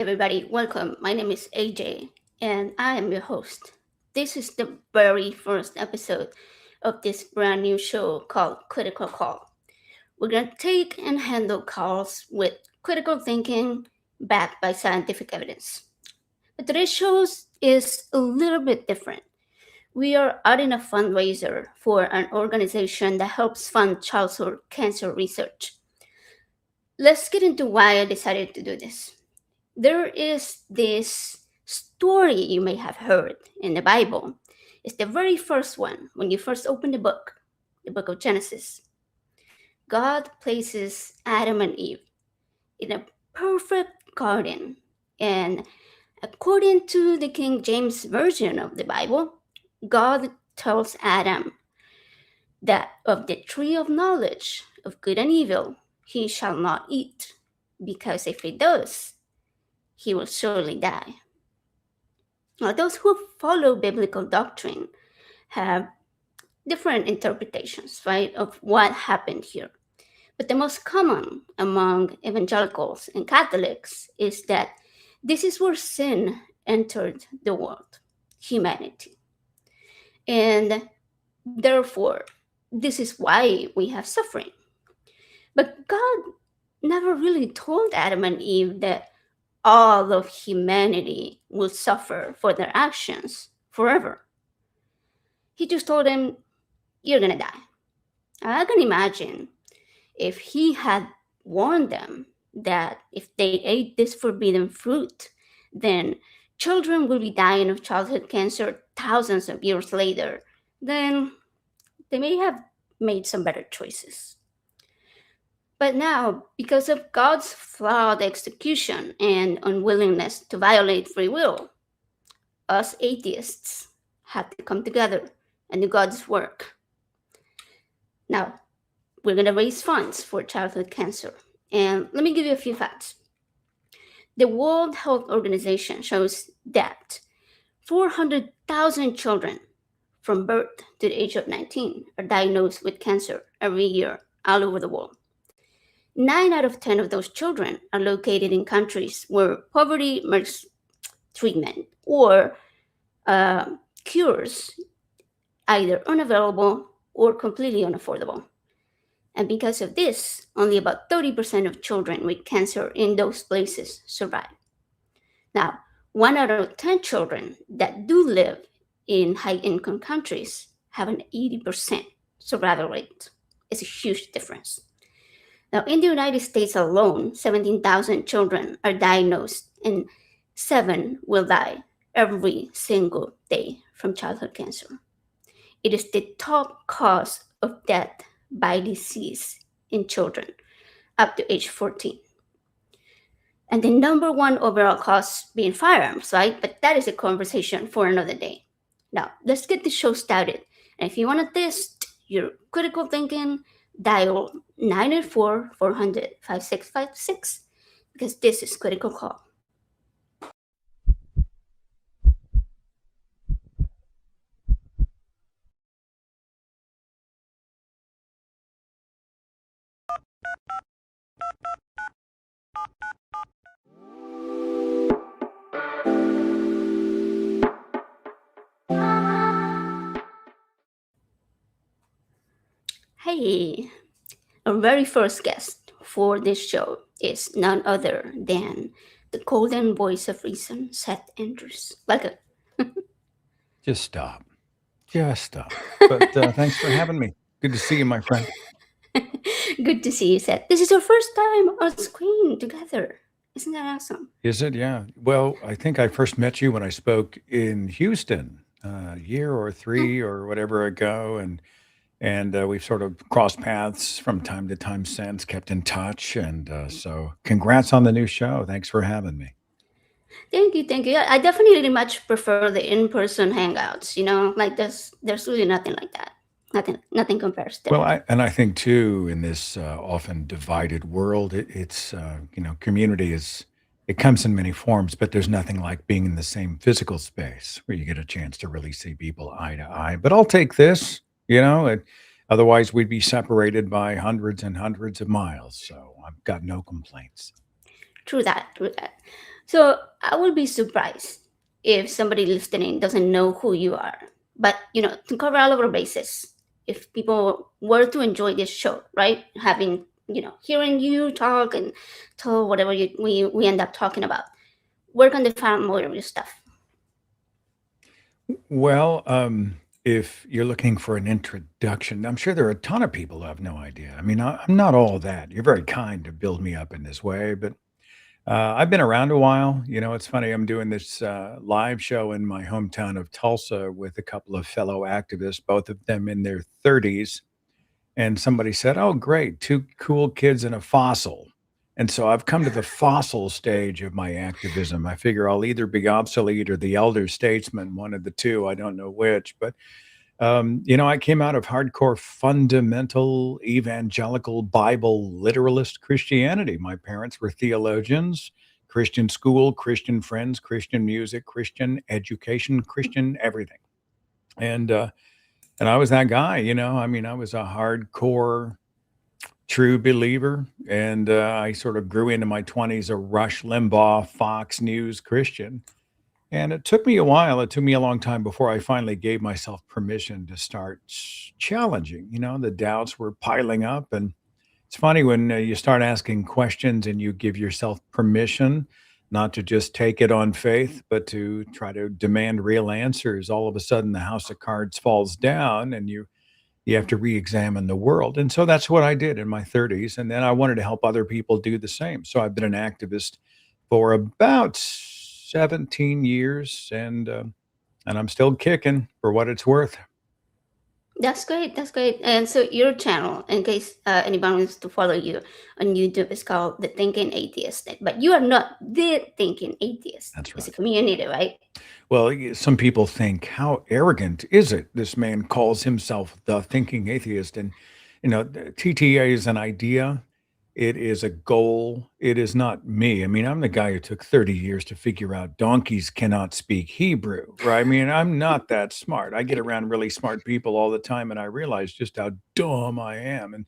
everybody, welcome. My name is AJ, and I am your host. This is the very first episode of this brand new show called Critical Call. We're going to take and handle calls with critical thinking backed by scientific evidence. But today's show is a little bit different. We are adding a fundraiser for an organization that helps fund childhood cancer research. Let's get into why I decided to do this. There is this story you may have heard in the Bible. It's the very first one when you first open the book of Genesis. God places Adam and Eve in a perfect garden. And according to the King James Version of the Bible, God tells Adam that of the tree of knowledge of good and evil he shall not eat, because if he does, he will surely die. Now, those who follow biblical doctrine have different interpretations, right, of what happened here. But the most common among evangelicals and Catholics is that this is where sin entered the world, humanity. And therefore, this is why we have suffering. But God never really told Adam and Eve that all of humanity will suffer for their actions forever. He just told them, "You're gonna die." I can imagine if he had warned them that if they ate this forbidden fruit, then children will be dying of childhood cancer thousands of years later, then they may have made some better choices. But now, because of God's flawed execution and unwillingness to violate free will, us atheists have to come together and do God's work. Now, we're going to raise funds for childhood cancer. And let me give you a few facts. The World Health Organization shows that 400,000 children from birth to the age of 19 are diagnosed with cancer every year all over the world. 9 out of 10 of those children are located in countries where poverty makes treatment or cures either unavailable or completely unaffordable. And because of this, only about 30% of children with cancer in those places survive. Now, 1 out of 10 children that do live in high income countries have an 80% survival rate. It's a huge difference. Now, in the United States alone, 17,000 children are diagnosed and 7 will die every single day from childhood cancer. It is the top cause of death by disease in children up to age 14. And the number one overall cause being firearms, right? But that is a conversation for another day. Now, let's get the show started. And if you want to test your critical thinking, dial 984-400-5656 because this is Critical Call. Hey, our very first guest for this show is none other than the golden voice of reason, Seth Andrews. Welcome. Just stop. Just stop. But thanks for having me. Good to see you, my friend. Good to see you, Seth. This is our first time on screen together. Isn't that awesome? Is it? Yeah. Well, I think I first met you when I spoke in Houston a year or Oh, three or whatever ago, and we've sort of crossed paths from time to time since, kept in touch, and so congrats on the new show. Thanks for having me. thank you, thank you. I definitely much prefer the in-person hangouts. Like there's really nothing like that. Nothing compares to Well, that. I think too in this often divided world, it's community is it comes in many forms, but there's nothing like being in the same physical space where you get a chance to really see people eye to eye. But I'll take this, otherwise we'd be separated by hundreds and hundreds of miles. So I've got no complaints. True that, true that. So I would be surprised if somebody listening doesn't know who you are. But to cover all of our bases, if people were to enjoy this show, right, having hearing you talk and tell whatever we end up talking about, where can they find more of your stuff? Well, if you're looking for an introduction, I'm sure there are a ton of people who have no idea. I mean, I'm not all that. You're very kind to build me up in this way, but I've been around a while. It's funny. I'm doing this live show in my hometown of Tulsa with a couple of fellow activists, both of them in their 30s. And somebody said, "Oh, great, two cool kids and a fossil." And so I've come to the fossil stage of my activism. I figure I'll either be obsolete or the elder statesman, one of the two. I don't know which, but I came out of hardcore fundamental evangelical Bible literalist Christianity. My parents were theologians, Christian school, Christian friends, Christian music, Christian education, Christian everything. And and I was that guy. I mean, I was a hardcore true believer, and I sort of grew into my 20s a Rush Limbaugh, Fox News Christian. And it took me a while. It took me a long time before I finally gave myself permission to start challenging. The doubts were piling up. And it's funny when you start asking questions and you give yourself permission not to just take it on faith, but to try to demand real answers. All of a sudden, the house of cards falls down and you have to re-examine the world. And so that's what I did in my 30s. And then I wanted to help other people do the same. So I've been an activist for about 17 years, and I'm still kicking for what it's worth. That's great. That's great. And so your channel, in case anybody wants to follow you on YouTube, is called The Thinking Atheist. But you are not the Thinking Atheist. That's It's a right. community, right? Well, some people think, how arrogant is it? This man calls himself the thinking atheist. And, the TTA is an idea. It is a goal. It is not me. I mean, I'm the guy who took 30 years to figure out donkeys cannot speak Hebrew, right? I mean, I'm not that smart. I get around really smart people all the time, and I realize just how dumb I am.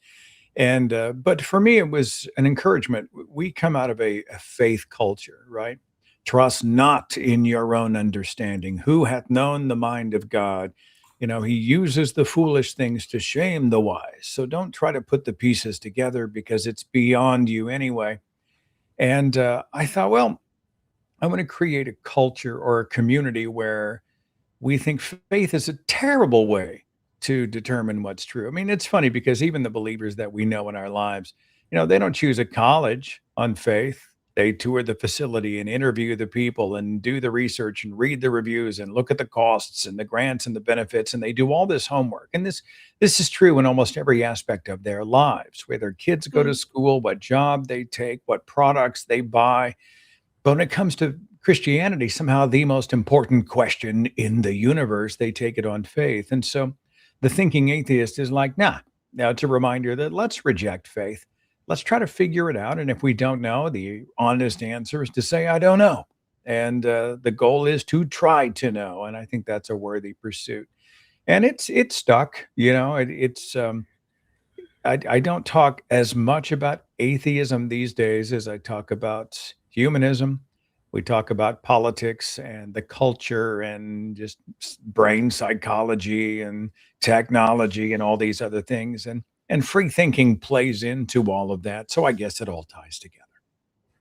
But for me, it was an encouragement. We come out of a faith culture, right? Trust not in your own understanding. Who hath known the mind of God? He uses the foolish things to shame the wise. So don't try to put the pieces together because it's beyond you anyway. And I thought, well, I want to create a culture or a community where we think faith is a terrible way to determine what's true. I mean, it's funny because even the believers that we know in our lives, they don't choose a college on faith. They tour the facility and interview the people and do the research and read the reviews and look at the costs and the grants and the benefits, and they do all this homework. And this is true in almost every aspect of their lives, where their kids go to Mm. school, what job they take, what products they buy. But when it comes to Christianity, somehow the most important question in the universe, they take it on faith. And so the thinking atheist is like, nah. Now it's a reminder that let's reject faith. Let's try to figure it out. And if we don't know, the honest answer is to say, I don't know. And the goal is to try to know. And I think that's a worthy pursuit. And it's stuck. I don't talk as much about atheism these days as I talk about humanism. We talk about politics and the culture and just brain psychology and technology and all these other things. And free thinking plays into all of that. So I guess it all ties together.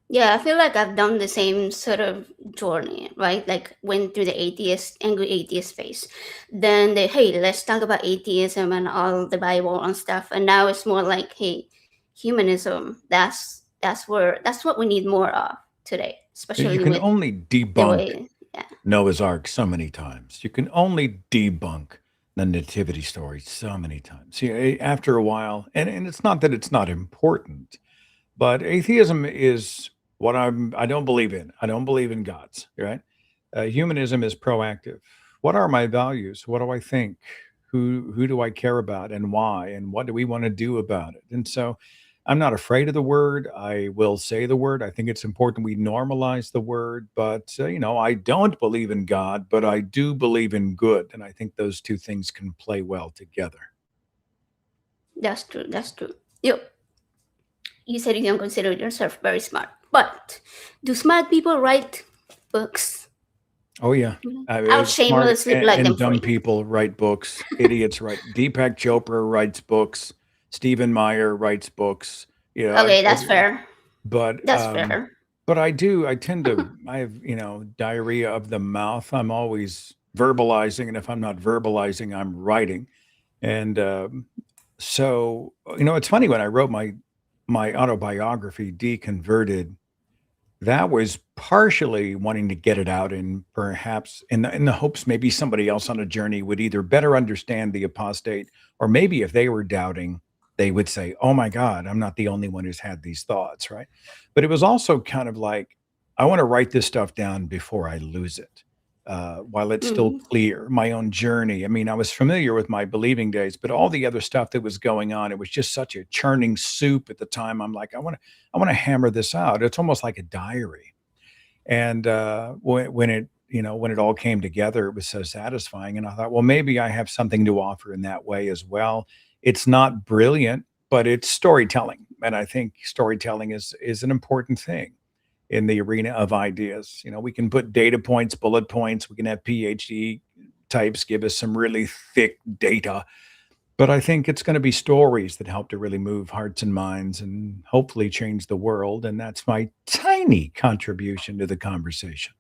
Yeah, I feel like I've done the same sort of journey, right? Like went through the angry atheist phase. Then hey, let's talk about atheism and all the Bible and stuff. And now it's more like, hey, humanism. That's what we need more of today, You especially can with only the debunk way. Yeah, Noah's Ark so many times. You can only debunk the nativity story so many times. See, after a while, and it's not that it's not important, but atheism is what I don't believe in. I don't believe in gods, right? Humanism is proactive. What are my values? What do I think? Who do I care about and why? And what do we want to do about it? And so I'm not afraid of the word. I will say the word. I think it's important we normalize the word. But, I don't believe in God, but I do believe in good. And I think those two things can play well together. that's true. That's true. You said you don't consider yourself very smart. But do smart people write books? Oh yeah. I'll Smart shamelessly plug and them for dumb you. people write books. Idiots write. Deepak Chopra writes books. Stephen Meyer writes books. You know, Okay, that's fair. but That's fair. I do. I tend to. I have diarrhea of the mouth. I'm always verbalizing, and if I'm not verbalizing, I'm writing. And so it's funny when I wrote my autobiography, Deconverted. That was partially wanting to get it out and perhaps in the hopes maybe somebody else on a journey would either better understand the apostate, or maybe if they were doubting, they would say, "Oh my God, I'm not the only one who's had these thoughts," right? But it was also kind of like, I want to write this stuff down before I lose it, while it's still Mm. clear. My own journey. I mean, I was familiar with my believing days, but all the other stuff that was going on, it was just such a churning soup at the time. I'm like, I want to hammer this out. It's almost like a diary. And when it all came together, it was so satisfying. And I thought, well, maybe I have something to offer in that way as well. It's not brilliant, but it's storytelling, and I think storytelling is an important thing in the arena of ideas. We can put data points, bullet points. We can have PhD types give us some really thick data, but I think it's going to be stories that help to really move hearts and minds and hopefully change the world. And that's my tiny contribution to the conversation.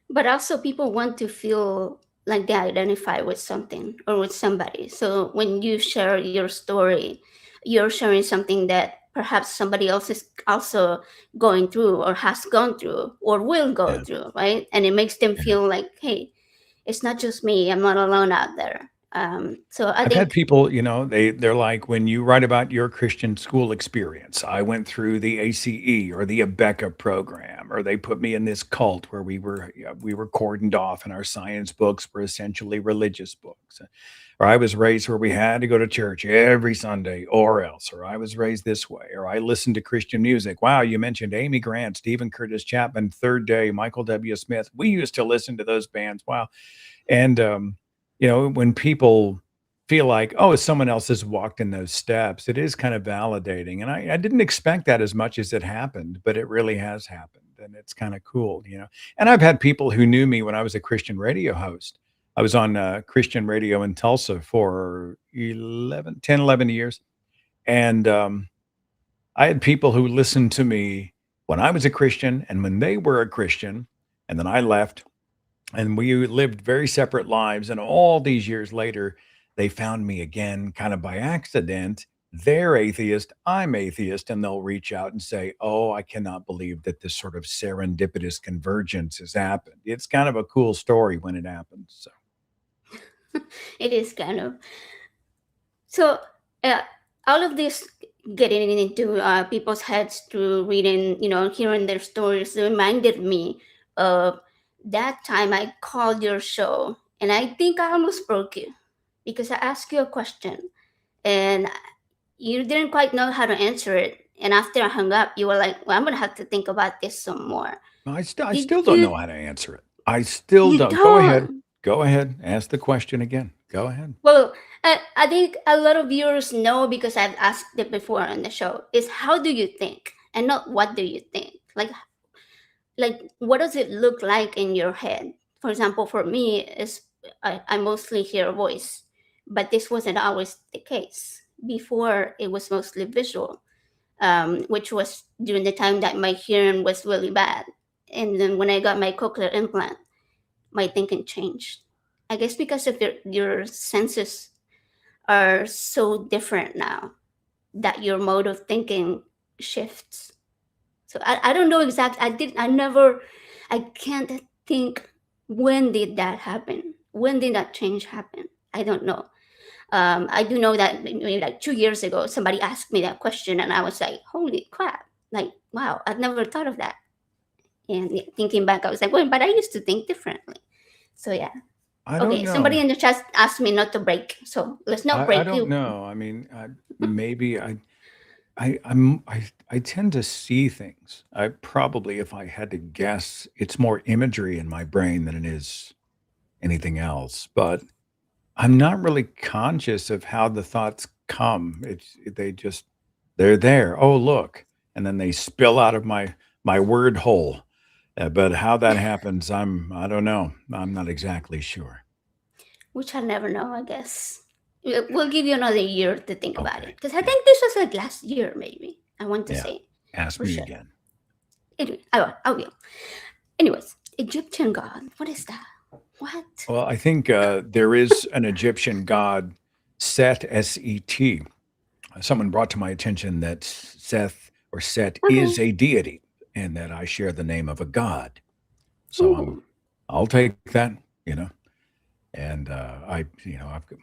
But also, people want to feel like they identify with something or with somebody. So when you share your story, you're sharing something that perhaps somebody else is also going through or has gone through or will go Yeah. through, right? And it makes them Yeah. feel like, hey, it's not just me. I'm not alone out there. So I I've had think, people, they're like, when you write about your Christian school experience, I went through the ACE or the Abeka program, or they put me in this cult where we were cordoned off, and our science books were essentially religious books. Or I was raised where we had to go to church every Sunday, or else, or I was raised this way, or I listened to Christian music. Wow, you mentioned Amy Grant, Stephen Curtis Chapman, Third Day, Michael W. Smith. We used to listen to those bands. Wow. And when people feel like, oh, someone else has walked in those steps, it is kind of validating. And I didn't expect that as much as it happened, but it really has happened. And it's kind of cool. And I've had people who knew me when I was a Christian radio host. I was on Christian radio in Tulsa for 10, 11 years. And I had people who listened to me when I was a Christian and when they were a Christian. And then I left, and we lived very separate lives. And all these years later, they found me again, kind of by accident. They're atheist, I'm atheist, and they'll reach out and say, "Oh, I cannot believe that this sort of serendipitous convergence has happened." It's kind of a cool story when it happens. So it is kind of. So, uh, all of this getting into people's heads through reading, hearing their stories reminded me of that time I called your show, and I think I almost broke you because I asked you a question and you didn't quite know how to answer it. And after I hung up, you were like, "Well, I'm gonna have to think about this some more." I Did still don't you? know how to answer it. I still You don't. Go ahead. don't. Go ahead. Ask the question again. Go ahead. Well, I think a lot of viewers know because I've asked it before on the show. Is how do you think, and not what do you think? Like what does it look like in your head? For example, for me, is I mostly hear a voice, but this wasn't always the case. Before, it was mostly visual, which was during the time that my hearing was really bad. And then when I got my cochlear implant, my thinking changed. I guess because of your senses are so different now that your mode of thinking shifts. So I don't know exactly. I can't think when did that happen? When did that change happen? I don't know. I do know that maybe like 2 years ago, somebody asked me that question, and I was like, "Holy crap!" Like, wow, I'd never thought of that. And yeah, thinking back, I was like, "Wait, but I used to think differently." So yeah. I don't Okay, somebody know. in the chat asked me not to break, so let's not I break don't you. know. I mean, maybe I tend to see things. I probably, if I had to guess, it's more imagery in my brain than it is anything else. But I'm not really conscious of how the thoughts come. They're there. Oh, look. and then they spill out of my word hole. But how that happens, I don't know. I'm not exactly sure. Which I'll never know, I guess. We'll give you another year to think about it. Okay. Because I Yeah. think this was like last year, maybe. I want to Yeah. say Ask for me sure. again. Anyway, I will. Anyways, Egyptian god. What is that? What? Well, I think there is an Egyptian god, Set, S-E-T. Someone brought to my attention that Seth or Set Okay. is a deity and that I share the name of a god. So Ooh. I'll take that, you know. And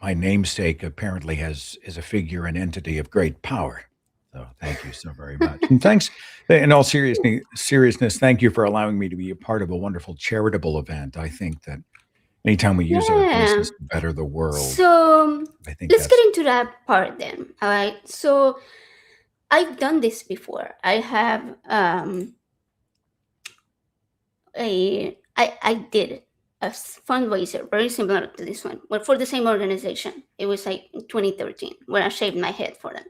my namesake apparently is a figure, an entity of great power. So thank you so very much, and thanks. In all seriousness, thank you for allowing me to be a part of a wonderful charitable event. I think that anytime we use our Yeah. voices to better the world, So I think let's get that's into that part then. All right. So I've done this before. I have I did a fundraiser very similar to this one, but for the same organization. It was like in 2013 when I shaved my head for them.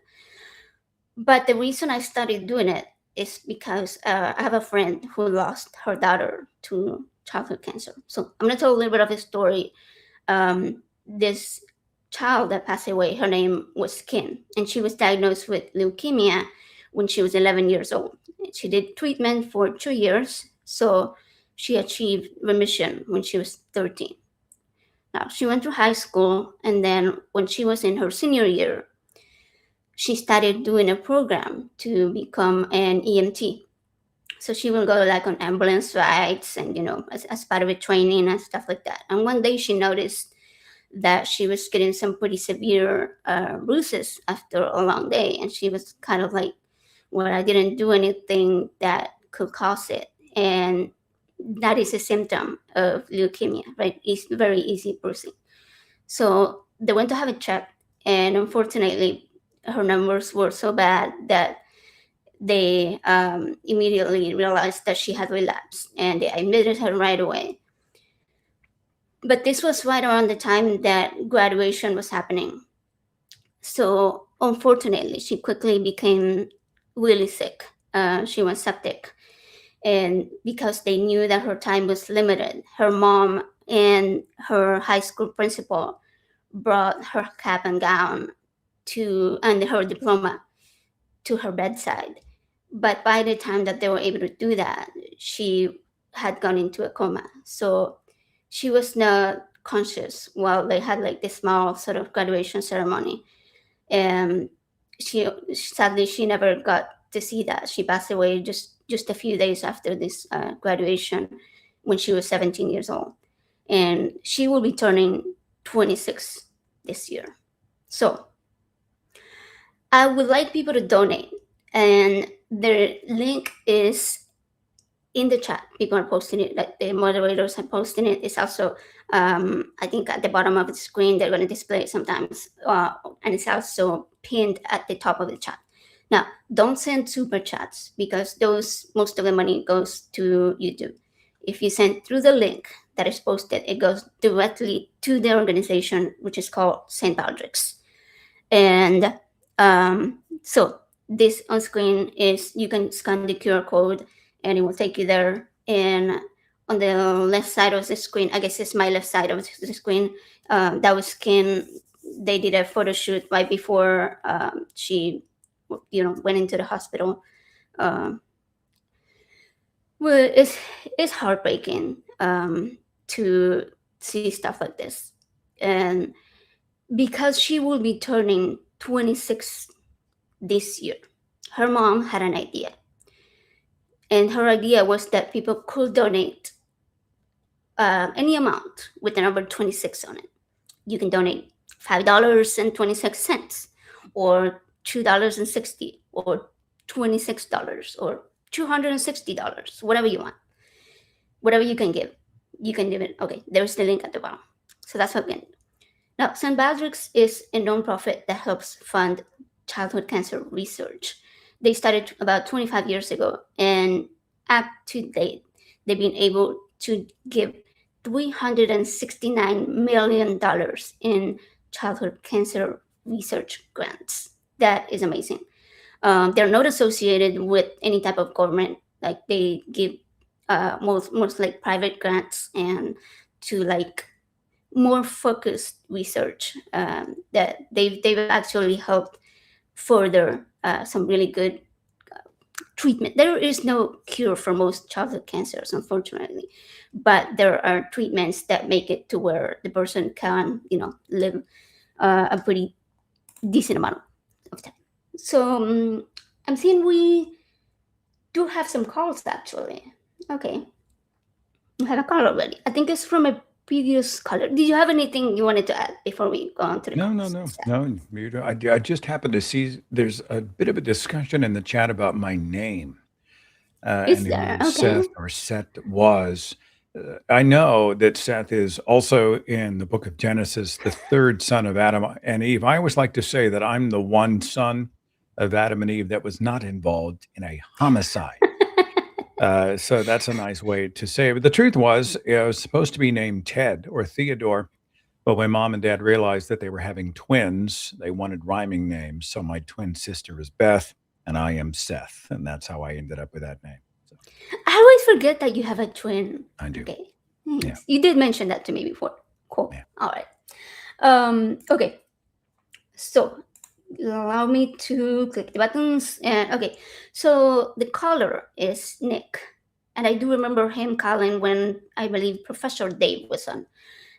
But the reason I started doing it is because I have a friend who lost her daughter to childhood cancer. So I'm gonna tell a little bit of his story. This child that passed away, her name was Kim, and she was diagnosed with leukemia when she was 11 years old. She did treatment for 2 years, so she achieved remission when she was 13. Now, she went to high school, and then when she was in her senior year, she started doing a program to become an EMT. So she will go like on ambulance rides and, as part of a training and stuff like that. And one day she noticed that she was getting some pretty severe bruises after a long day. And she was kind of like, well, I didn't do anything that could cause it. And that is a symptom of leukemia, right? It's very easy bruising. So they went to have it checked. And unfortunately, her numbers were so bad that they immediately realized that she had relapsed and they admitted her right away. But this was right around the time that graduation was happening. So unfortunately, she quickly became really sick. She was septic. And because they knew that her time was limited, her mom and her high school principal brought her cap and gown and her diploma to her bedside. But by the time that they were able to do that, she had gone into a coma. So she was not conscious while they had like this small sort of graduation ceremony. And she sadly she never got to see that. She passed away just a few days after this graduation when she was 17 years old. And she will be turning 26 this year. So I would like people to donate, and the link is in the chat. People are posting it, like the moderators are posting it. It's also, I think, at the bottom of the screen. They're going to display it sometimes, and it's also pinned at the top of the chat. Now, don't send super chats because most of the money goes to YouTube. If you send through the link that is posted, it goes directly to the organization, which is called St. Patrick's. And so this on screen is, you can scan the QR code and it will take you there. And on the left side of the screen, I guess it's my left side of the screen, that was Kim. They did a photo shoot right before she, went into the hospital. Well, it's heartbreaking to see stuff like this, and because she will be turning 26 this year, her mom had an idea. And her idea was that people could donate any amount with the number 26 on it. You can donate $5.26, or $2.60, or $26, or $260, whatever you want. Whatever you can give. You can give it. Okay, there's the link at the bottom. So that's what we can do. Now, St. Patrick's is a nonprofit that helps fund childhood cancer research. They started about 25 years ago, and up to date, they've been able to give $369 million in childhood cancer research grants. That is amazing. They're not associated with any type of government. Like they give most like private grants and to like more focused research that they've actually helped further some really good treatment. There is no cure for most childhood cancers, unfortunately, but there are treatments that make it to where the person can, live a pretty decent amount of time. So I'm seeing we do have some calls actually. Okay, we have a call already. I think it's from a previous caller. Did you have anything you wanted to add before we go on to the No, no, calls? no, no. I just happened to see there's a bit of a discussion in the chat about my name Is and there? who Okay. Seth or Set was. I know that Seth is also in the book of Genesis, the third son of Adam and Eve. I always like to say that I'm the one son of Adam and Eve that was not involved in a homicide. So that's a nice way to say it. But the truth was, I was supposed to be named Ted or Theodore. But when mom and dad realized that they were having twins, they wanted rhyming names. So my twin sister is Beth, and I am Seth. And that's how I ended up with that name. So I always forget that you have a twin. I do. Okay. Yeah. Thanks. You did mention that to me before. Cool. Yeah. All right. Okay. So allow me to click the buttons and okay. So the caller is Nick. And I do remember him calling when I believe Professor Dave was on.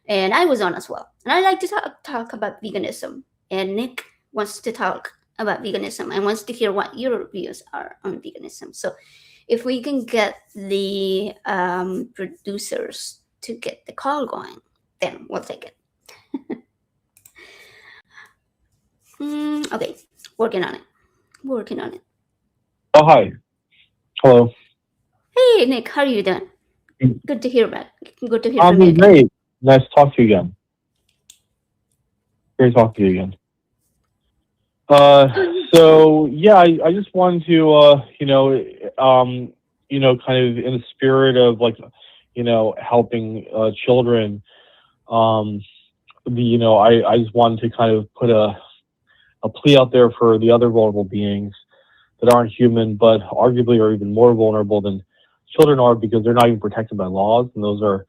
And I was on as well. And I like to talk about veganism. And Nick wants to talk about veganism and wants to hear what your views are on veganism. So if we can get the producers to get the call going, then we'll take it. Okay, working on it. Working on it. Oh, hi. Hello. Hey, Nick, how are you doing? Good to hear back. Good to hear I'm from you doing again. great. Nice to talk to you again. Great to talk to you again. So yeah, I just wanted to, kind of in the spirit of like, helping children. I just wanted to kind of put a plea out there for the other vulnerable beings that aren't human, but arguably are even more vulnerable than children are because they're not even protected by laws, and those are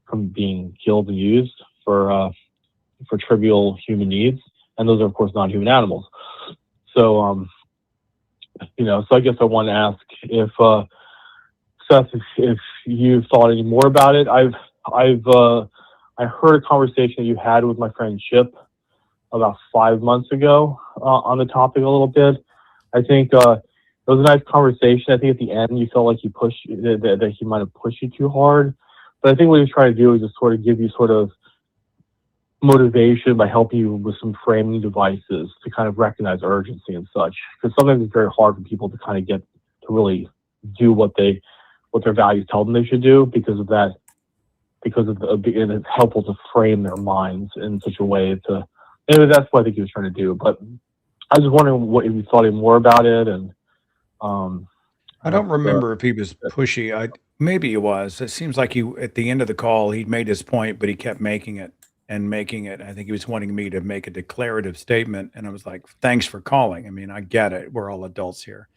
from being killed and used for trivial human needs, and those are of course non-human animals. So, so I guess I want to ask if Seth, if you've thought any more about it. I heard a conversation that you had with my friend Chip about 5 months ago on the topic a little bit. I think it was a nice conversation. I think at the end you felt like he pushed that he might have pushed you too hard, but I think what he was trying to do is just sort of give you sort of motivation by helping you with some framing devices to kind of recognize urgency and such. Because sometimes it's very hard for people to kind of get to really do what their values tell them they should do because of that. And it's helpful to frame their minds in such a way to. Anyway, that's what I think he was trying to do. But I was just wondering what if you thought any more about it, and I don't remember if he was pushy. Maybe he was. It seems like at the end of the call, he'd made his point, but he kept making it and making it. I think he was wanting me to make a declarative statement. And I was like, thanks for calling. I mean, I get it. We're all adults here.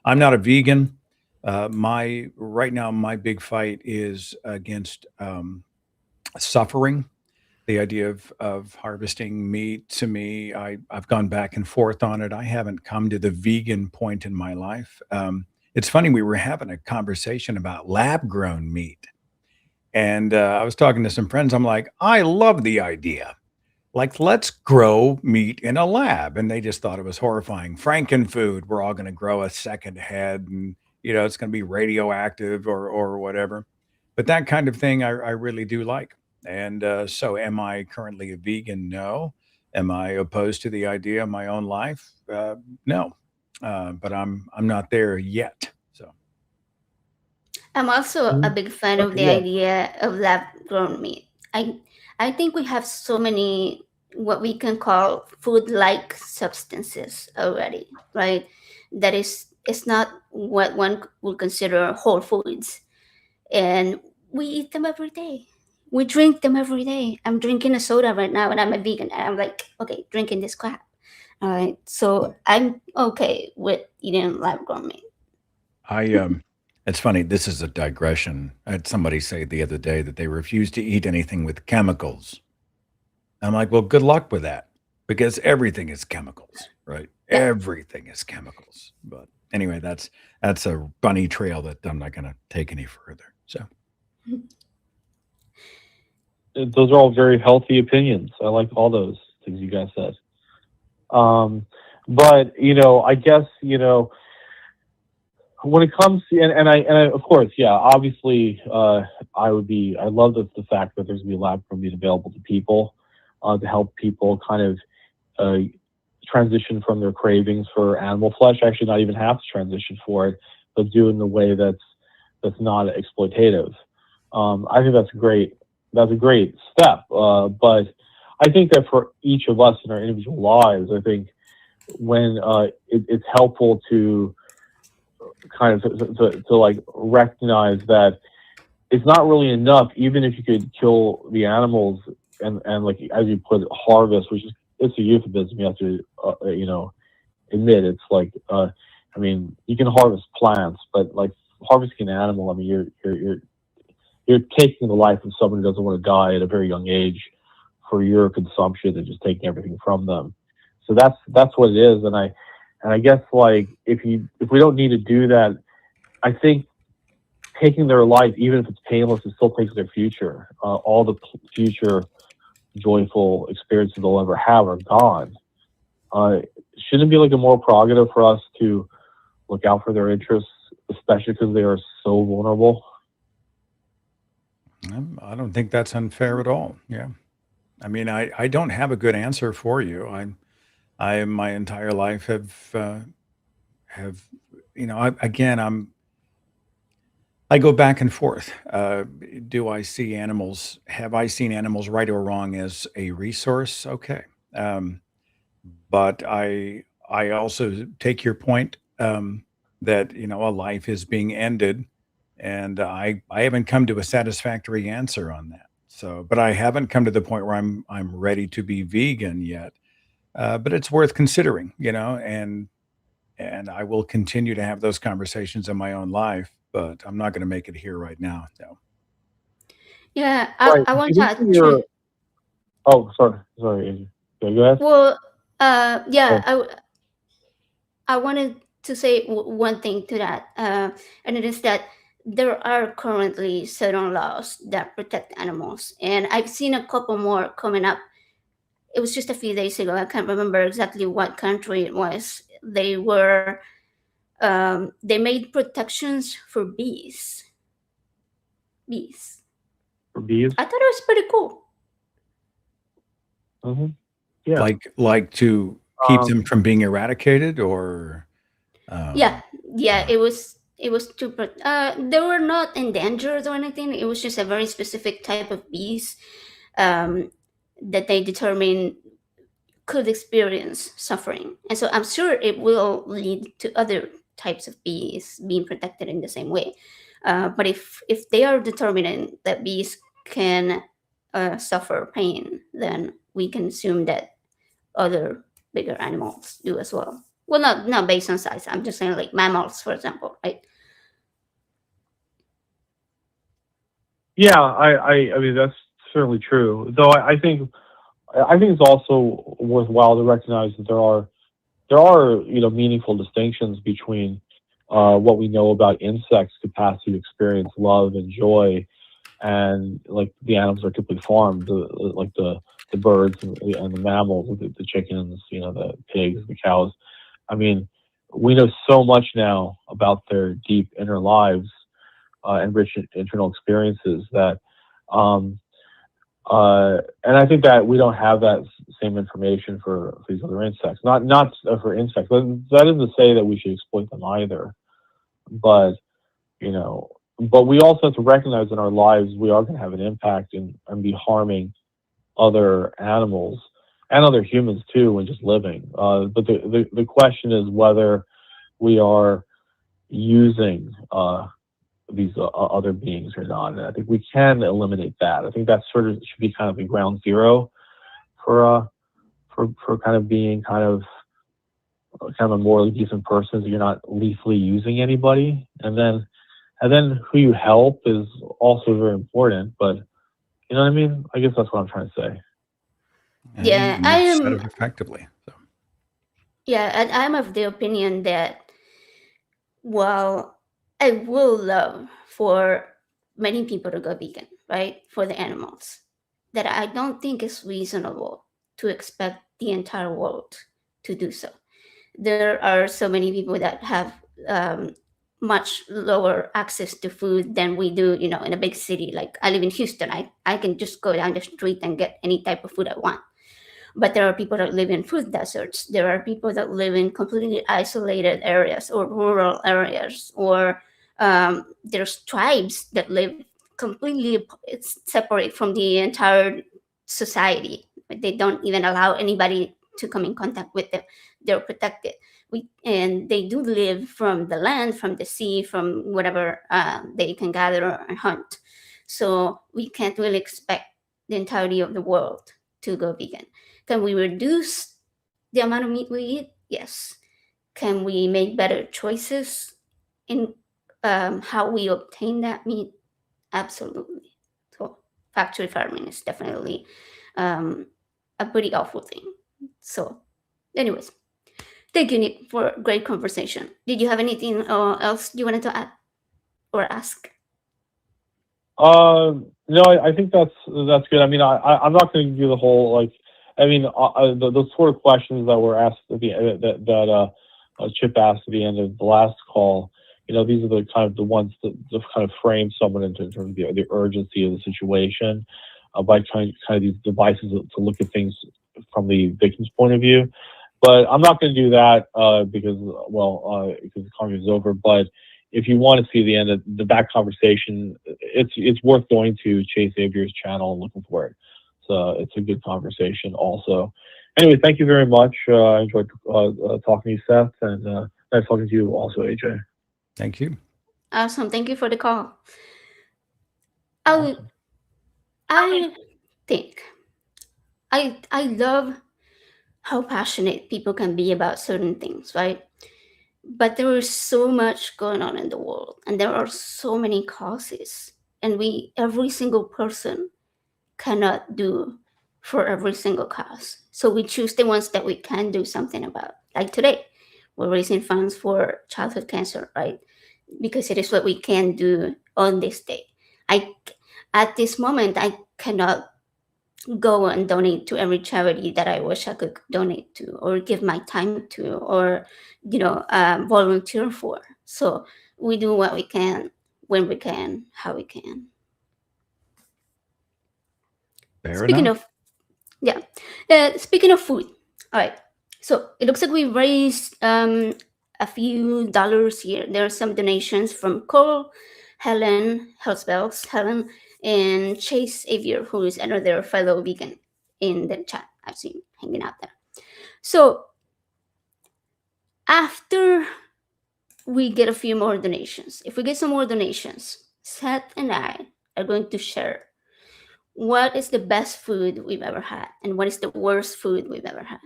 I'm not a vegan. Right now, my big fight is against suffering. The idea of harvesting meat to me, I've gone back and forth on it. I haven't come to the vegan point in my life. It's funny, we were having a conversation about lab grown meat. And I was talking to some friends. I'm like, I love the idea. Like, let's grow meat in a lab. And they just thought it was horrifying. Frankenfood, we're all going to grow a second head and, it's going to be radioactive or whatever. But that kind of thing I really do like. And so am I currently a vegan? No. Am I opposed to the idea of my own life? No. But I'm not there yet. So I'm also a big fan of the yeah. idea of lab grown meat. I think we have so many what we can call food like substances already, right? That is it's not what one would consider whole foods. And we eat them every day. We drink them every day. I'm drinking a soda right now and I'm a vegan and I'm like, okay, drinking this crap. All right, so I'm okay with eating lab-grown meat. It's funny. This is a digression. I had somebody say the other day that they refuse to eat anything with chemicals. I'm like, well, good luck with that, because everything is chemicals, right? Yeah. Everything is chemicals. But anyway, that's a bunny trail that I'm not going to take any further. So Those are all very healthy opinions. I like all those things you guys said. But I guess when it comes to, and I of course, yeah, obviously, I love the fact that there's gonna be lab grown meat available to people, to help people kind of uh, transition from their cravings for animal flesh. Actually, not even have to transition for it, but do it in a way that's not exploitative. I think that's great. That's a great step. But I think that for each of us in our individual lives, I think when it's helpful to kind of to like recognize that it's not really enough, even if you could kill the animals and like, as you put it, harvest, which is, it's a euphemism. You have to admit, it's like I mean, you can harvest plants, but like harvesting an animal, I mean, you're taking the life of someone who doesn't want to die at a very young age for your consumption and just taking everything from them. So that's what it is. And I guess, like, if we don't need to do that, I think taking their life, even if it's painless, it still takes their future. All the future joyful experiences they'll ever have are gone. Shouldn't it be like a more prerogative for us to look out for their interests, especially because they are so vulnerable? I don't think that's unfair at all. Yeah. I mean, I don't have a good answer for you. I my entire life have again, I go back and forth. Do I see animals? Have I seen animals, right or wrong, as a resource? Okay, um, but I also take your point, that a life is being ended, and I haven't come to a satisfactory answer on that. So, but I haven't come to the point where I'm ready to be vegan yet. But it's worth considering, and I will continue to have those conversations in my own life, but I'm not going to make it here right now. No. Yeah, Right. I Do want you to think add you're? Oh, sorry, Adrian. Yeah, go ahead. well, yeah, Oh, I wanted to say one thing to that, and it is that there are currently certain laws that protect animals, and I've seen a couple more coming up. It was just a few days ago. I can't remember exactly what country it was. They made protections for bees. Bees. for bees. I thought it was pretty cool. Hmm. Yeah. Like to keep them Um, from being eradicated, or Yeah, um, yeah. uh, It was too. They were not endangered or anything. It was just a very specific type of bees, um, that they determined could experience suffering, and so I'm sure it will lead to other types of bees being protected in the same way. But if they are determining that bees can suffer pain, then we can assume that other bigger animals do as well. Well, not based on size. I'm just saying, like mammals, for example, right? yeah, I mean, that's certainly true. Though I think it's also worthwhile to recognize that there are meaningful distinctions between what we know about insects' capacity to experience love and joy, and like the animals are typically farmed, like the birds and the mammals, the chickens, the pigs, the cows. I mean, we know so much now about their deep inner lives, and rich internal experiences that, um, and I think that we don't have that same information for these other insects. Not for insects, but that isn't to say that we should exploit them either. But you know, but we also have to recognize in our lives we are going to have an impact and be harming other animals and other humans too when just living. But the question is whether we are using these other beings or not. And I think we can eliminate that. I think that sort of should be kind of the ground zero for for kind of being kind of kind of a morally decent person, so you're not lethally using anybody. And then who you help is also very important. But you know what I mean? I guess that's what I'm trying to say. And Yeah, I you've said am. it effectively. So. Yeah, and I'm of the opinion that while I will love for many people to go vegan, right, for the animals, that I don't think it's reasonable to expect the entire world to do so. There are so many people that have um, much lower access to food than we do, in a big city. Like I live in Houston, I can just go down the street and get any type of food I want. But there are people that live in food deserts. There are people that live in completely isolated areas or rural areas, or there's tribes that live completely separate from the entire society. They don't even allow anybody to come in contact with them. They're protected. And they do live from the land, from the sea, from whatever they can gather and hunt. So we can't really expect the entirety of the world to go vegan. Can we reduce the amount of meat we eat? Yes. Can we make better choices in how we obtain that meat? Absolutely. So, factory farming is definitely um, a pretty awful thing. So, anyways, thank you, Nick, for a great conversation. Did you have anything else you wanted to add or ask? No, I think that's good. I mean, I'm not going to give you the whole like. I mean, the sort of questions that were asked at the Chip asked at the end of the last call. These are the kind of the ones that kind of frame someone in terms of the urgency of the situation by trying kind of these devices to look at things from the victim's point of view. But I'm not going to do that because the conference is over. But if you want to see the end of that conversation, it's worth going to Chase Avier's channel and looking for it. So it's a good conversation also. Anyway, thank you very much. I enjoyed talking to you, Seth, and nice talking to you also, AJ. Thank you. Awesome. Thank you for the call. I, Awesome. I think I love how passionate people can be about certain things, right? But there is so much going on in the world, and there are so many causes, and every single person cannot do for every single cause. So we choose the ones that we can do something about. Like today, we're raising funds for childhood cancer, right? Because it is what we can do on this day. I at this moment I cannot go and donate to every charity that I wish I could donate to, or give my time to, or volunteer for. So we do what we can, when we can, how we can. Fair Speaking enough. of Yeah, speaking of food, all right. So it looks like we raised a few dollars here. There are some donations from Cole, Helen, Hellsbells, Helen, and Chase Avier, who is another fellow vegan in the chat. I've seen hanging out there. So after we get a few more donations, if we get some more donations, Seth and I are going to share what is the best food we've ever had and what is the worst food we've ever had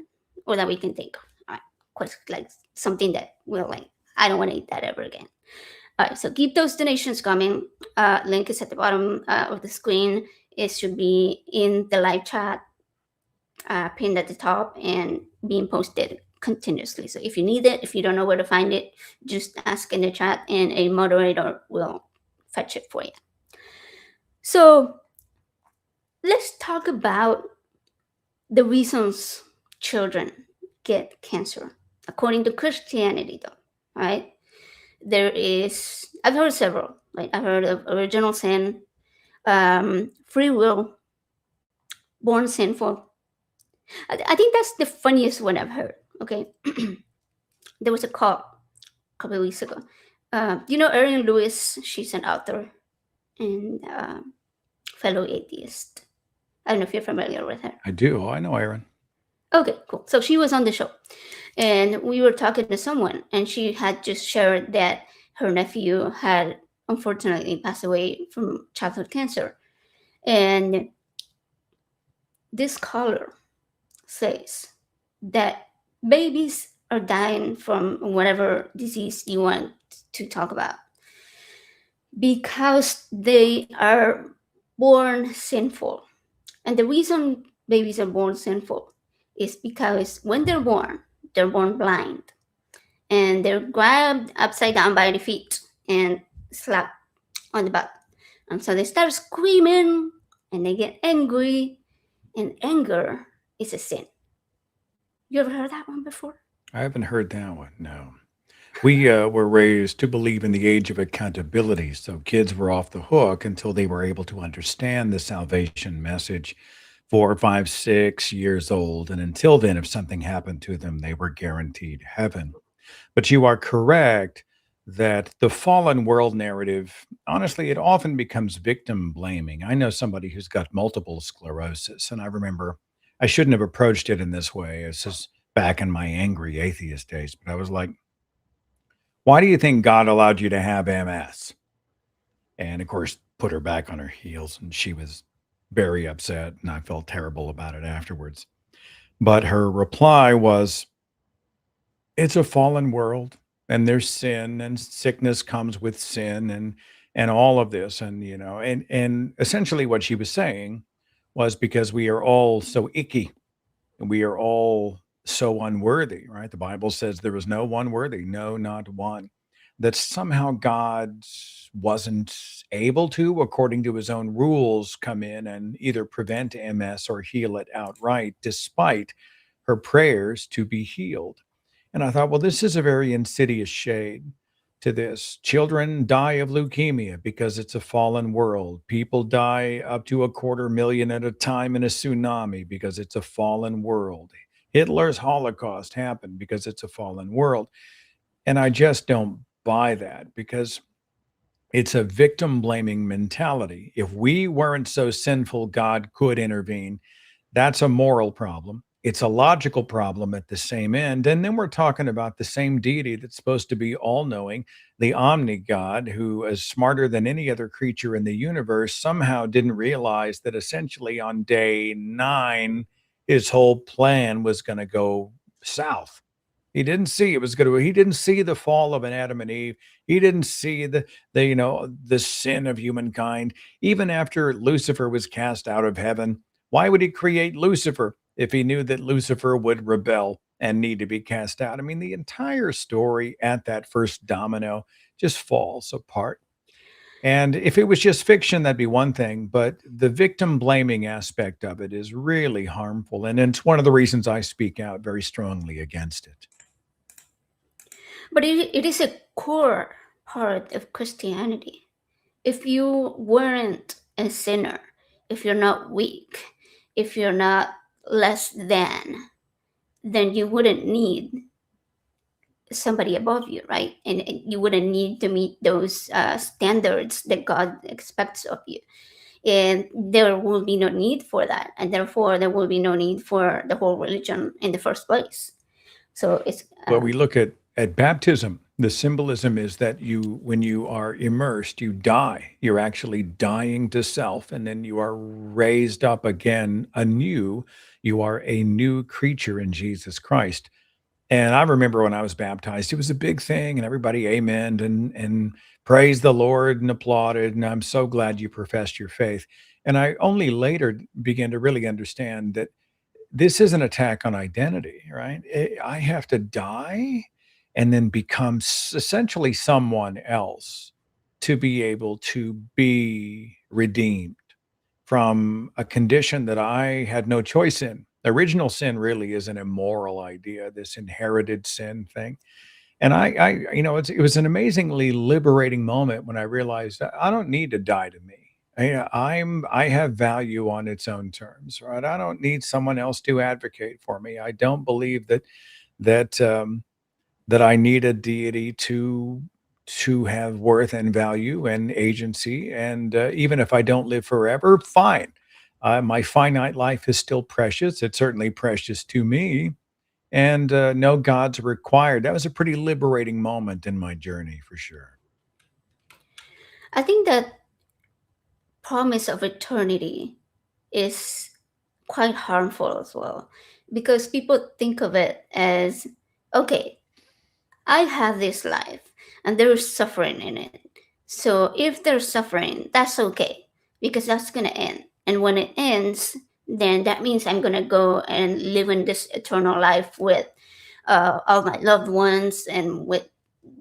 or that we can think of. All right, like something that we're like, I don't want to eat that ever again. All right, so keep those donations coming. Link is at the bottom of the screen. It should be in the live chat, pinned at the top, and being posted continuously. So if you need it, if you don't know where to find it, just ask in the chat and a moderator will fetch it for you. So let's talk about the reasons children get cancer according to Christianity, though. Right? I've heard several. Like I've heard of original sin, free will, born sinful. I think that's the funniest one I've heard. Okay, there was a call a couple of weeks ago. Erin Lewis? She's an author and fellow atheist. I don't know if you're familiar with her. I do. Oh, I know Aaron. Okay, cool. So she was on the show, and we were talking to someone, and she had just shared that her nephew had unfortunately passed away from childhood cancer. And this caller says that babies or dying from whatever disease you want to talk about, because they are born sinful. And the reason babies are born sinful is because when they're born blind, and they're grabbed upside down by the feet and slapped on the butt. And so they start screaming and they get angry, and anger is a sin. You ever heard that one before? I haven't heard that one. No. We were raised to believe in the age of accountability, so kids were off the hook until they were able to understand the salvation message. 4, 5, 6 years old, and until then, if something happened to them, they were guaranteed heaven. But you are correct that the fallen world narrative, honestly, it often becomes victim blaming. I know somebody who's got multiple sclerosis, and I remember I shouldn't have approached it in this way. This is back in my angry atheist days, but I was like, why do you think God allowed you to have MS? And of course, put her back on her heels, and she was very upset, and I felt terrible about it afterwards. But her reply was, it's a fallen world, and there's sin, and sickness comes with sin, and all of this. And and essentially what she was saying was, because we are all so icky and we are all so unworthy, right? The Bible says there is no one worthy, no, not one. That somehow God wasn't able to, according to his own rules, come in and either prevent MS or heal it outright, despite her prayers to be healed. And I thought, well, this is a very insidious shade to this. Children die of leukemia because it's a fallen world. People die up to 250,000 at a time in a tsunami because it's a fallen world. Hitler's Holocaust happened because it's a fallen world. And I just don't buy that, because it's a victim blaming mentality. If we weren't so sinful, God could intervene. That's a moral problem. It's a logical problem at the same end. And then we're talking about the same deity that's supposed to be all knowing, the omni God, who is smarter than any other creature in the universe, somehow didn't realize that essentially on day 9, his whole plan was going to go south. He didn't see it was going to. He didn't see the fall of an Adam and Eve. He didn't see the sin of humankind. Even after Lucifer was cast out of heaven, why would he create Lucifer if he knew that Lucifer would rebel and need to be cast out? I mean, the entire story at that first domino just falls apart. And if it was just fiction, that'd be one thing, but the victim blaming aspect of it is really harmful. And it's one of the reasons I speak out very strongly against it. But it is a core part of Christianity. If you weren't a sinner, if you're not weak, if you're not less than, then you wouldn't need somebody above you, right? And you wouldn't need to meet those standards that God expects of you. And there will be no need for that. And therefore, there will be no need for the whole religion in the first place. So it's. But we look at baptism. The symbolism is that when you are immersed, you die. You're actually dying to self, and then you are raised up again anew. You are a new creature in Jesus Christ. And I remember when I was baptized, it was a big thing, and everybody amened and praised the Lord and applauded. And I'm so glad you professed your faith. And I only later began to really understand that this is an attack on identity, right? I have to die and then become essentially someone else to be able to be redeemed from a condition that I had no choice in. Original sin really is an immoral idea, this inherited sin thing. And it was an amazingly liberating moment when I realized that I don't need to die to me. I have value on its own terms, right? I don't need someone else to advocate for me. I don't believe that that I need a deity to have worth and value and agency. And even if I don't live forever, fine. My finite life is still precious. It's certainly precious to me. And no gods required. That was a pretty liberating moment in my journey, for sure. I think that promise of eternity is quite harmful as well, because people think of it as okay, I have this life and there is suffering in it. So if there's suffering, that's okay because that's going to end. And when it ends, then that means I'm going to go and live in this eternal life with all my loved ones and with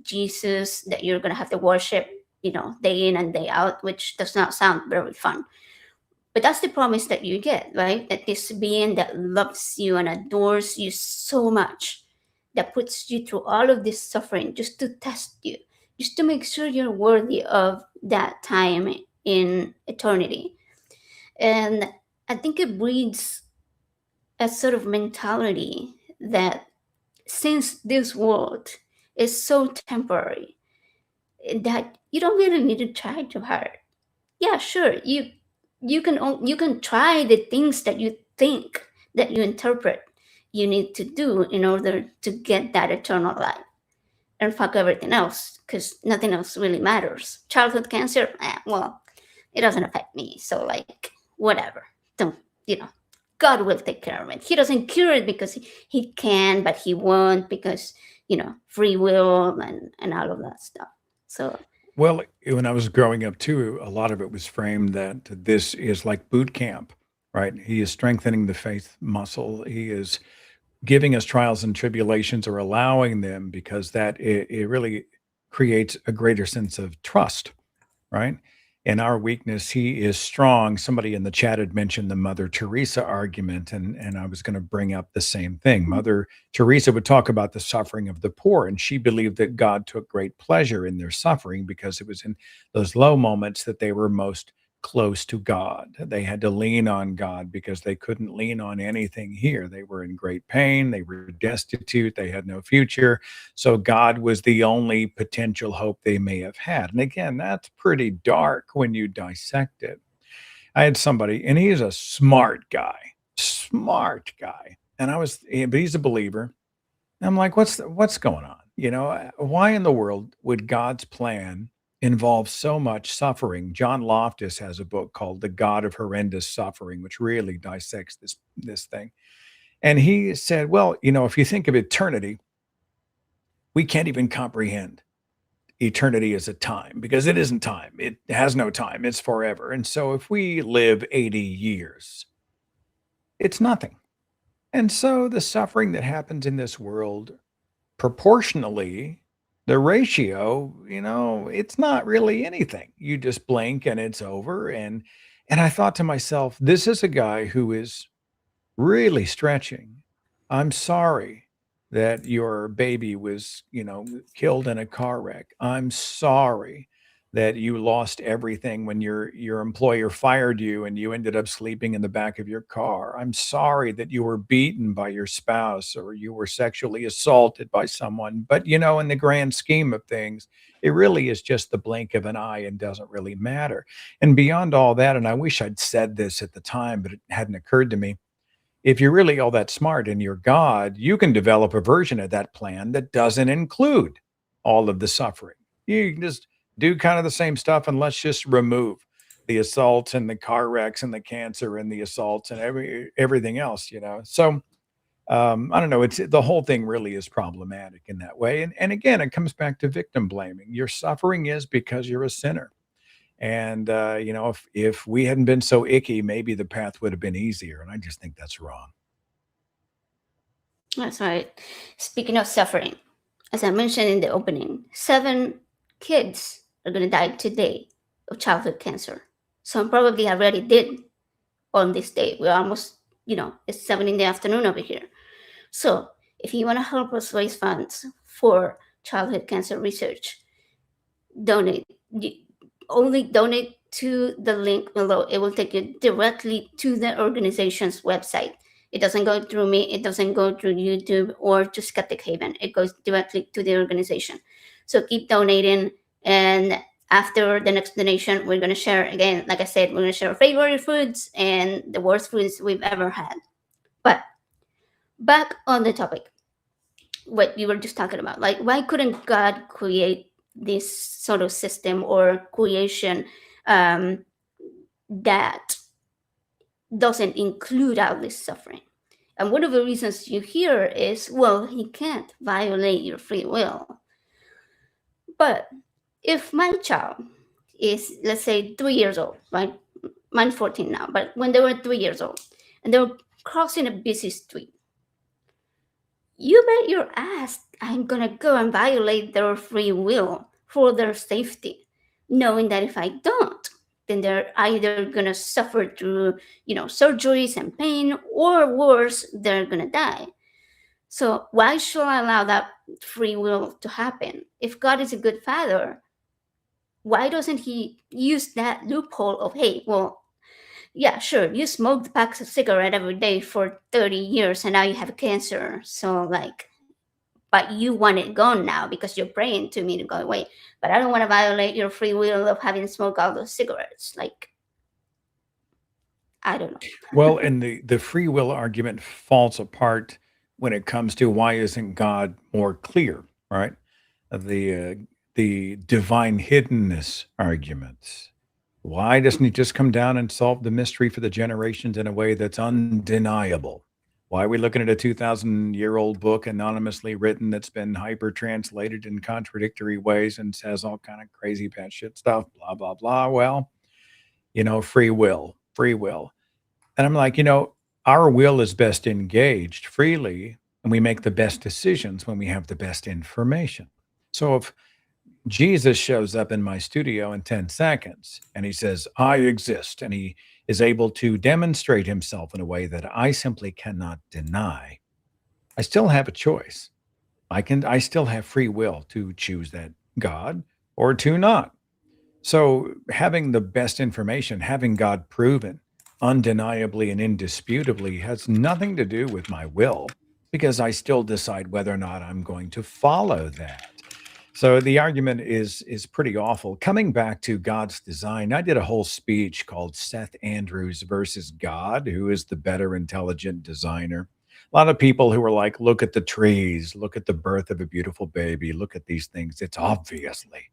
Jesus that you're going to have to worship, day in and day out, which does not sound very fun. But that's the promise that you get, right? That this being that loves you and adores you so much, that puts you through all of this suffering just to test you, just to make sure you're worthy of that time in eternity. And I think it breeds a sort of mentality that since this world is so temporary, that you don't really need to try too hard. Yeah, sure, you can try the things that you think, that you interpret you need to do in order to get that eternal life, and fuck everything else because nothing else really matters. Childhood cancer, well, it doesn't affect me, so like whatever. Don't you know? God will take care of it. He doesn't cure it because he can, but he won't because free will and all of that stuff. So Well, when I was growing up too, a lot of it was framed that this is like boot camp, right? He is strengthening the faith muscle. He is giving us trials and tribulations or allowing them because it really creates a greater sense of trust, right? In our weakness, he is strong. Somebody in the chat had mentioned the Mother Teresa argument, and I was going to bring up the same thing. Mother Teresa would talk about the suffering of the poor, and she believed that God took great pleasure in their suffering because it was in those low moments that they were most close to God. They had to lean on God because they couldn't lean on anything here. They were in great pain, they were destitute, they had no future. So God was the only potential hope they may have had. And again, that's pretty dark when you dissect it. I had somebody, and he is a smart guy. And but he's a believer. I'm like, what's going on? Why in the world would God's plan involve so much suffering? John Loftus has a book called The God of Horrendous Suffering, which really dissects this thing. And he said, well, if you think of eternity, we can't even comprehend eternity as a time because it isn't time. It has no time. It's forever. And so if we live 80 years, it's nothing. And so the suffering that happens in this world, proportionally, the ratio, it's not really anything. You just blink and it's over. And I thought to myself, this is a guy who is really stretching. I'm sorry that your baby was, killed in a car wreck. I'm sorry that you lost everything when your employer fired you and you ended up sleeping in the back of your car. I'm sorry that you were beaten by your spouse or you were sexually assaulted by someone. But in the grand scheme of things, it really is just the blink of an eye and doesn't really matter. And beyond all that, and I wish I'd said this at the time, but it hadn't occurred to me, if you're really all that smart and you're God, you can develop a version of that plan that doesn't include all of the suffering. You can just do kind of the same stuff and let's just remove the assaults and the car wrecks and the cancer and the assaults and everything else. So I don't know. It's the whole thing really is problematic in that way. And again, it comes back to victim blaming. Your suffering is because you're a sinner. And if we hadn't been so icky, maybe the path would have been easier. And I just think that's wrong. that's right. Speaking of suffering, as I mentioned in the opening, 7 kids are going to die today of childhood cancer. Some probably already did on this day. We're almost, it's 7 in the afternoon over here. So if you want to help us raise funds for childhood cancer research, donate. Only donate to the link below. It will take you directly to the organization's website. It doesn't go through me. It doesn't go through YouTube or to Skeptic Haven. It goes directly to the organization. So keep donating. And after the next donation, we're going to share again. Like I said, we're going to share our favorite foods and the worst foods we've ever had. But back on the topic, what you were just talking about, like why couldn't God create this sort of system or creation that doesn't include all this suffering? And one of the reasons you hear is, well, he can't violate your free will. But if my child is, let's say, 3 years old, right? Mine's 14 now, but when they were 3 years old and they were crossing a busy street, you bet your ass I'm gonna go and violate their free will for their safety, knowing that if I don't, then they're either gonna suffer through, surgeries and pain, or worse, they're gonna die. So why should I allow that free will to happen? If God is a good father, why doesn't he use that loophole of, hey, well, yeah, sure, you smoked packs of cigarette every day for 30 years and now you have cancer. So like, but you want it gone now because you're praying to me to go away. But I don't want to violate your free will of having smoked all those cigarettes. Like, I don't know. Well, and the free will argument falls apart when it comes to why isn't God more clear, right? The divine hiddenness arguments. Why doesn't he just come down and solve the mystery for the generations in a way that's undeniable? Why are we looking at a 2,000-year-old book anonymously written that's been hyper translated in contradictory ways and says all kind of crazy pet shit stuff, blah, blah, blah? Well, free will, free will. And I'm like, our will is best engaged freely, and we make the best decisions when we have the best information. So if Jesus shows up in my studio in 10 seconds and he says, I exist, and he is able to demonstrate himself in a way that I simply cannot deny, I still have a choice. I still have free will to choose that God or to not. So having the best information, having God proven undeniably and indisputably has nothing to do with my will, because I still decide whether or not I'm going to follow that. So the argument is pretty awful. Coming back to God's design, I did a whole speech called Seth Andrews versus God, who is the better intelligent designer. A lot of people who were like, look at the trees, look at the birth of a beautiful baby, look at these things. It's obviously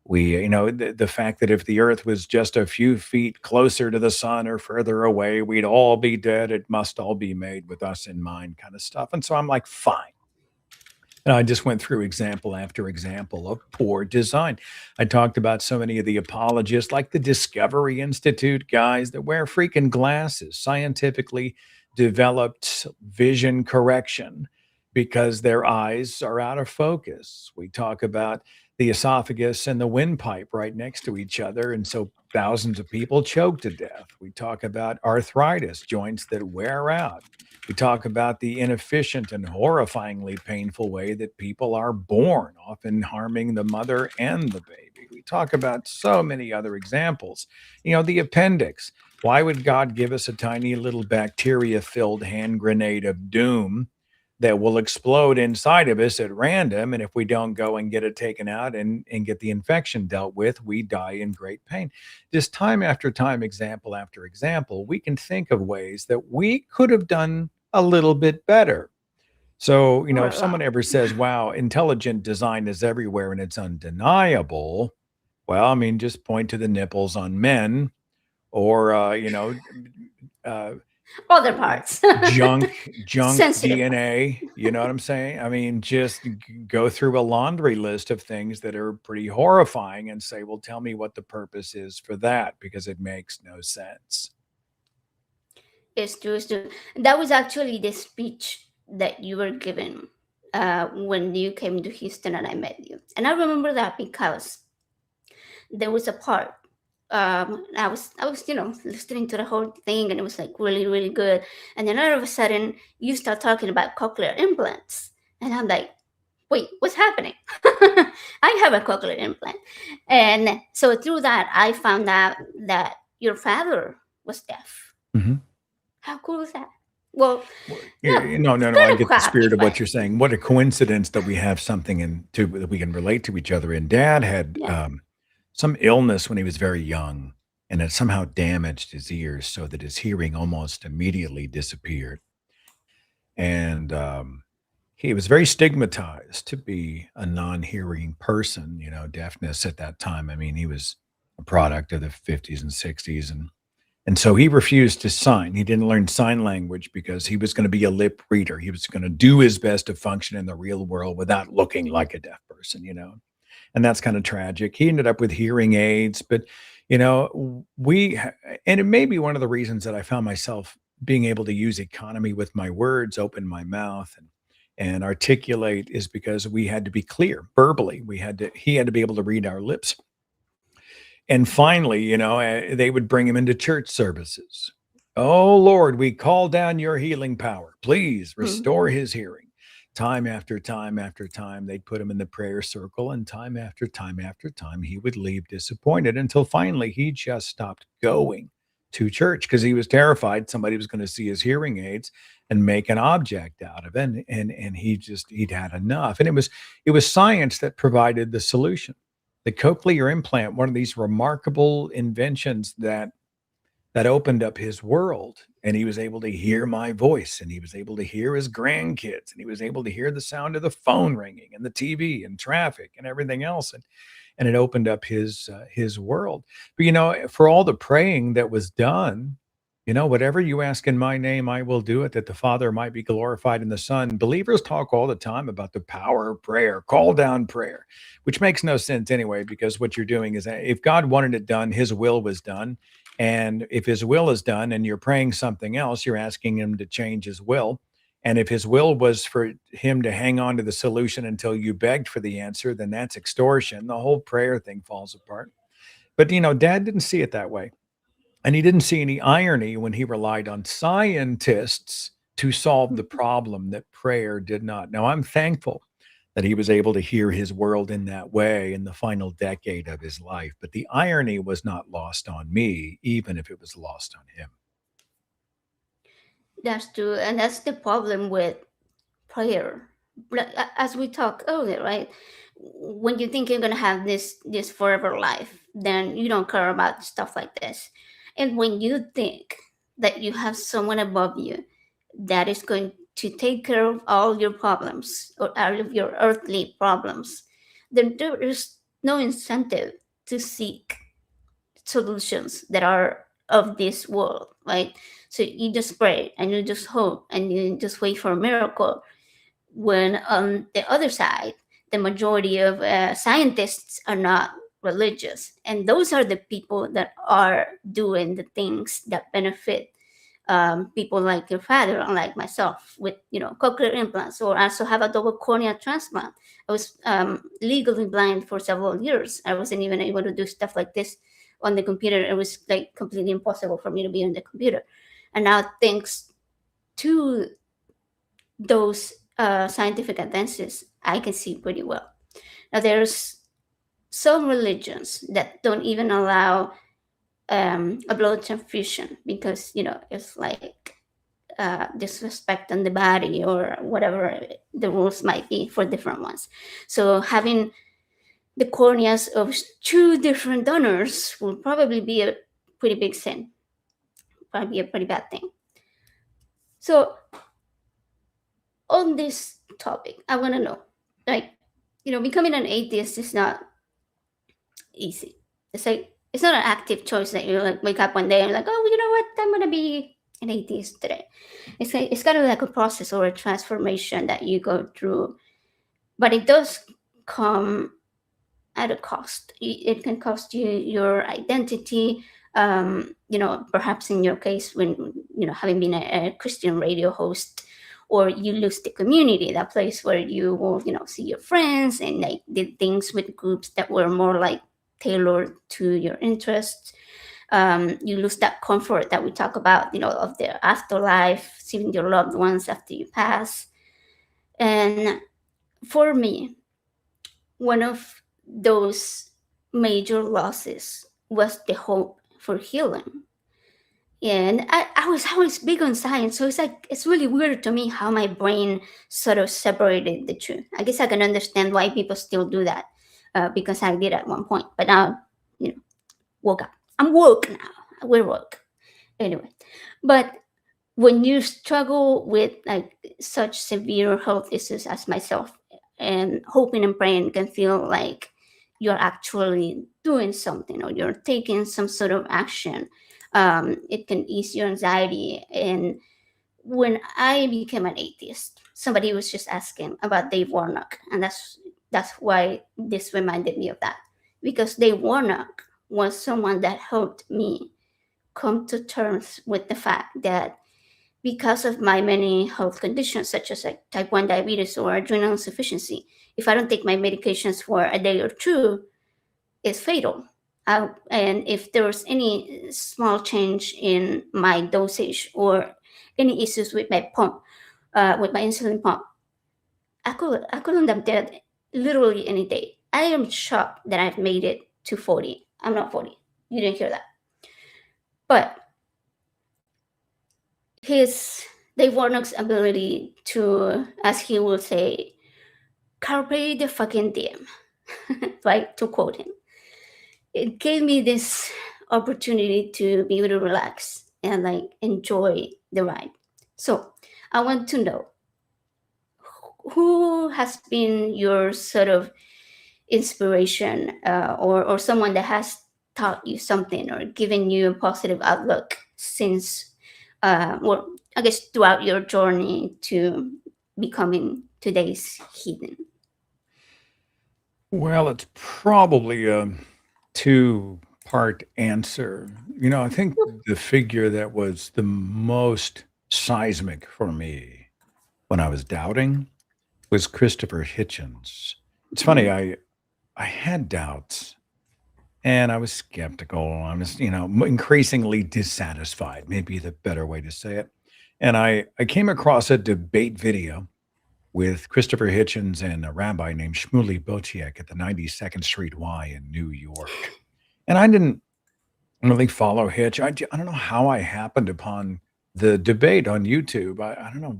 the fact that if the earth was just a few feet closer to the sun or further away, we'd all be dead. It must all be made with us in mind, kind of stuff. And so I'm like, fine. And I just went through example after example of poor design. I talked about so many of the apologists, like the Discovery Institute guys that wear freaking glasses, scientifically developed vision correction because their eyes are out of focus. We talk about the esophagus and the windpipe right next to each other, and so thousands of people choke to death. We talk about arthritis, joints that wear out. We talk about the inefficient and horrifyingly painful way that people are born, often harming the mother and the baby. We talk about so many other examples. The appendix. Why would God give us a tiny little bacteria-filled hand grenade of doom that will explode inside of us at random? And if we don't go and get it taken out and get the infection dealt with, we die in great pain. Just time after time, example after example, we can think of ways that we could have done a little bit better. So, if someone ever says, wow, intelligent design is everywhere and it's undeniable, well, I mean, just point to the nipples on men or, Other parts. junk Sensitive. DNA. You know what I'm saying? I mean, just go through a laundry list of things that are pretty horrifying and say, well, tell me what the purpose is for that, because it makes no sense. It's true, it's true. That was actually the speech that you were given when you came to Houston and I met you. And I remember that because there was a part. I was, listening to the whole thing, and it was like really, really good. And then all of a sudden, you start talking about cochlear implants, and I'm like, wait, what's happening? I have a cochlear implant, and so through that, I found out that your father was deaf. Mm-hmm. How cool is that? Well, no. I get the spirit of what you're saying. What a coincidence that we have something that we can relate to each other. And Dad had some illness when he was very young, and it somehow damaged his ears so that his hearing almost immediately disappeared. And he was very stigmatized to be a non-hearing person. Deafness at that time, I mean, he was a product of the 50s and 60s, and And so he refused to sign. He didn't learn sign language because he was going to be a lip reader. He was going to do his best to function in the real world without looking like a deaf person, and that's kind of tragic. He ended up with hearing aids, but and it may be one of the reasons that I found myself being able to use economy with my words, open my mouth, and articulate is because we had to be clear verbally. He had to be able to read our lips. And finally, they would bring him into church services. Oh, Lord, we call down your healing power. Please restore his hearing. Time after time after time, they'd put him in the prayer circle, and time after time after time, he would leave disappointed until finally he just stopped going to church because he was terrified somebody was going to see his hearing aids and make an object out of it. And he'd had enough. And it was science that provided the solution. The cochlear implant, one of these remarkable inventions that opened up his world, and he was able to hear my voice, and he was able to hear his grandkids, and he was able to hear the sound of the phone ringing and the TV and traffic and everything else. And it opened up his world. But, for all the praying that was done, whatever you ask in my name, I will do it, that the Father might be glorified in the Son. Believers talk all the time about the power of prayer, call down prayer, which makes no sense anyway, because what you're doing is that if God wanted it done, his will was done. And if his will is done and you're praying something else, you're asking him to change his will. And if his will was for him to hang on to the solution until you begged for the answer, then that's extortion. The whole prayer thing falls apart. But, Dad didn't see it that way. And he didn't see any irony when he relied on scientists to solve the problem that prayer did not. Now, I'm thankful that he was able to hear his world in that way in the final decade of his life. But the irony was not lost on me, even if it was lost on him. That's true, and that's the problem with prayer. As we talked earlier, right? When you think you're gonna have this forever life, then you don't care about stuff like this. And when you think that you have someone above you that is going to take care of all your problems or all of your earthly problems, then there is no incentive to seek solutions that are of this world, right? So you just pray and you just hope and you just wait for a miracle. When on the other side, the majority of scientists are not religious, and those are the people that are doing the things that benefit people like your father and like myself with cochlear implants, or also have a double cornea transplant. I was legally blind for several years. I wasn't even able to do stuff like this on the computer. It was like completely impossible for me to be on the computer. And now, thanks to those scientific advances, I can see pretty well. Now, there's some religions that don't even allow a blood transfusion because it's like disrespect on the body or whatever the rules might be for different ones. So having the corneas of two different donors will probably be a pretty big sin, probably a pretty bad thing. So on this topic, I want to know, like, becoming an atheist is not easy. It's like it's not an active choice that you like wake up one day and like, oh, you know what, I'm gonna be an atheist today. It's kind of like a process or a transformation that you go through, but it does come at a cost. It can cost you your identity. Perhaps in your case, when having been a Christian radio host, or you lose the community, that place where you will see your friends and like did things with groups that were more like tailored to your interests. You lose that comfort that we talk about, of the afterlife, seeing your loved ones after you pass. And for me, one of those major losses was the hope for healing. And I was always big on science, so it's really weird to me how my brain sort of separated the two. I guess I can understand why people still do that, because I did at one point. But now, woke up. I'm woke now. We're woke. Anyway, but when you struggle with like such severe health issues as myself, and hoping and praying can feel like you're actually doing something or you're taking some sort of action, It can ease your anxiety. And when I became an atheist, somebody was just asking about Dave Warnock, and that's why this reminded me of that, because Dave Warnock was someone that helped me come to terms with the fact that because of my many health conditions, such as like type 1 diabetes or adrenal insufficiency, if I don't take my medications for a day or two, it's fatal. And if there's any small change in my dosage or any issues with my pump, with my insulin pump, I could end up dead literally any day. I am shocked that I've made it to 40. I'm not 40. You didn't hear that. But his Dave Warnock's ability to, as he will say, carpe the fucking diem, like to quote him, it gave me this opportunity to be able to relax and like enjoy the ride. So I want to know, who has been your sort of inspiration, or someone that has taught you something or given you a positive outlook since, well, I guess throughout your journey to becoming today's heathen? Well, it's probably a two-part answer. I think the figure that was the most seismic for me when I was doubting was Christopher Hitchens. It's funny, I had doubts and I was skeptical. I was, increasingly dissatisfied, maybe the better way to say it. And I came across a debate video with Christopher Hitchens and a rabbi named Shmuley Bochiek at the 92nd Street Y in New York. And I didn't really follow Hitch. I don't know how I happened upon the debate on YouTube. I don't know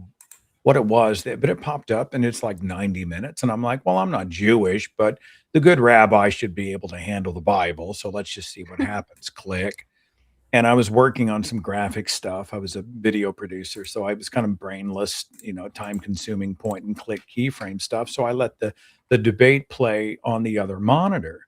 what it was, but it popped up and it's like 90 minutes. And I'm like, well, I'm not Jewish, but the good rabbi should be able to handle the Bible. So let's just see what happens. Click. And I was working on some graphic stuff. I was a video producer, so I was kind of brainless, time-consuming point-and-click keyframe stuff. So I let the debate play on the other monitor.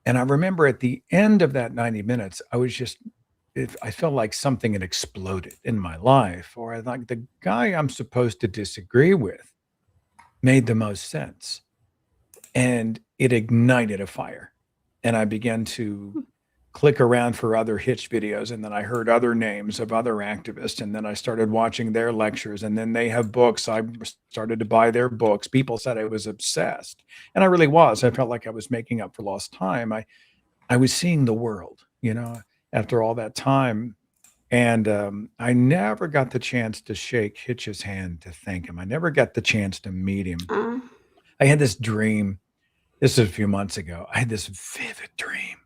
And I remember at the end of that 90 minutes, I felt like something had exploded in my life, or I like the guy I'm supposed to disagree with made the most sense. And it ignited a fire. And I began to click around for other Hitch videos. And then I heard other names of other activists. And then I started watching their lectures. And then they have books. I started to buy their books. People said I was obsessed. And I really was. I felt like I was making up for lost time. I was seeing the world, after all that time. And I never got the chance to shake Hitch's hand to thank him. I never got the chance to meet him. I had this dream. This is a few months ago. I had this vivid dream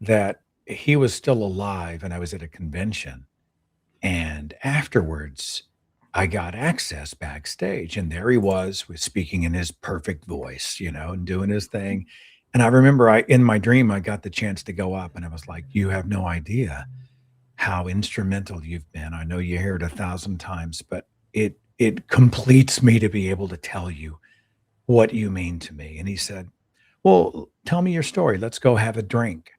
that he was still alive and I was at a convention. And afterwards, I got access backstage. And there he was speaking in his perfect voice, and doing his thing. And I remember in my dream, I got the chance to go up and I was like, you have no idea how instrumental you've been. I know you hear it 1,000 times, but it completes me to be able to tell you what you mean to me. And he said, well, tell me your story. Let's go have a drink.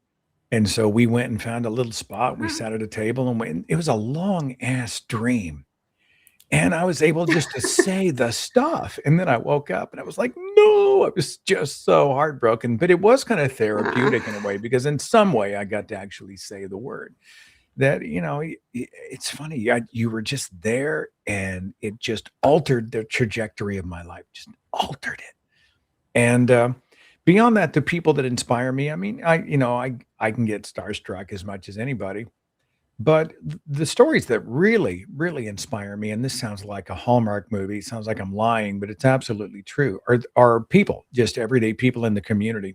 And so we went and found a little spot. We sat at a table and it was a long ass dream. And I was able just to say the stuff. And then I woke up and I was like, no, I was just so heartbroken. But it was kind of therapeutic in a way, because in some way I got to actually say the word that, it's funny. You were just there and it just altered the trajectory of my life, just altered it. And beyond that, the people that inspire me, I mean, I can get starstruck as much as anybody. But the stories that really, really inspire me, and this sounds like a Hallmark movie, it sounds like I'm lying, but it's absolutely true, are people, just everyday people in the community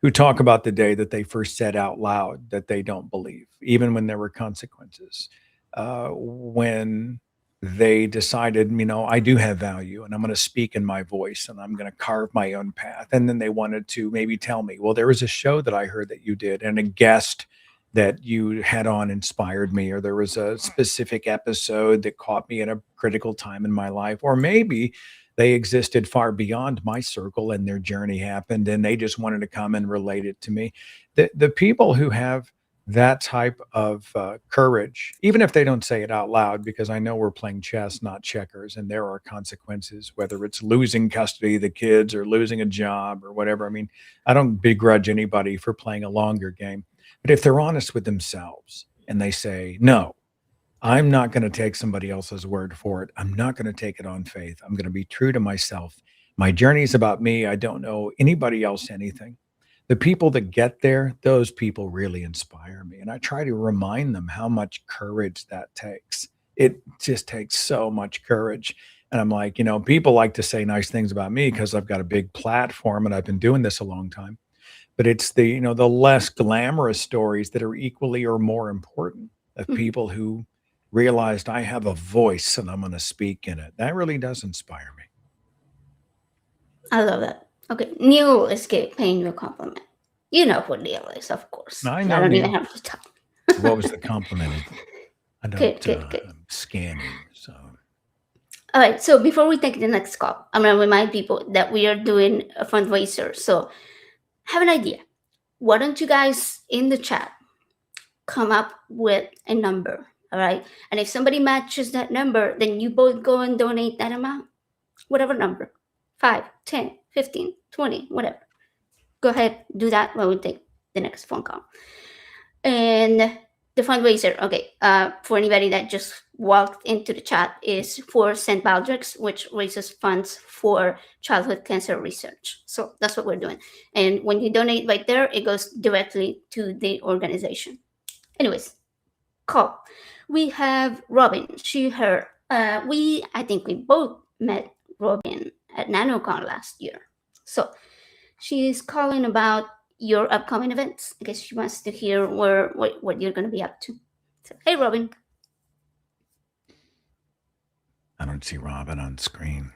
who talk about the day that they first said out loud that they don't believe, even when there were consequences. When they decided, I do have value and I'm going to speak in my voice and I'm going to carve my own path. And then they wanted to maybe tell me, well, there was a show that I heard that you did and a guest that you had on inspired me, or there was a specific episode that caught me at a critical time in my life, or maybe they existed far beyond my circle and their journey happened and they just wanted to come and relate it to me. The people who have that type of courage, even if they don't say it out loud, because I know we're playing chess, not checkers, and there are consequences, whether it's losing custody of the kids or losing a job or whatever. I mean, I don't begrudge anybody for playing a longer game. But if they're honest with themselves and they say, no, I'm not going to take somebody else's word for it. I'm not going to take it on faith. I'm going to be true to myself. My journey is about me. I don't know anybody else anything. The people that get there, those people really inspire me. And I try to remind them how much courage that takes. It just takes so much courage. And I'm like, people like to say nice things about me because I've got a big platform and I've been doing this a long time. But it's the less glamorous stories that are equally or more important of people who realized I have a voice and I'm going to speak in it. That really does inspire me. I love that. Okay, Neil is paying you a compliment. You know who Neil is, of course. I I know don't even Neil. have to tell. What was the compliment? I Good, don't. good, good. I'm scanning. So All right, so before we take the next call, I'm going to remind people that we are doing a fundraiser. So have an idea. Why don't you guys in the chat come up with a number? All right. And if somebody matches that number, then you both go and donate that amount, whatever number 5, 10, 15, 20, whatever. Go ahead, do that when we take the next phone call. And the fundraiser, okay, for anybody that just walked into the chat, is for St. Baldrick's, which raises funds for childhood cancer research. So that's what we're doing. And when you donate right there, it goes directly to the organization. Anyways, call. We have Robin. She, her. I think we both met Robin at NanoCon last year. So she's calling about your upcoming events. I guess she wants to hear what you're going to be up to. So, hey, Robin. I don't see Robin on screen.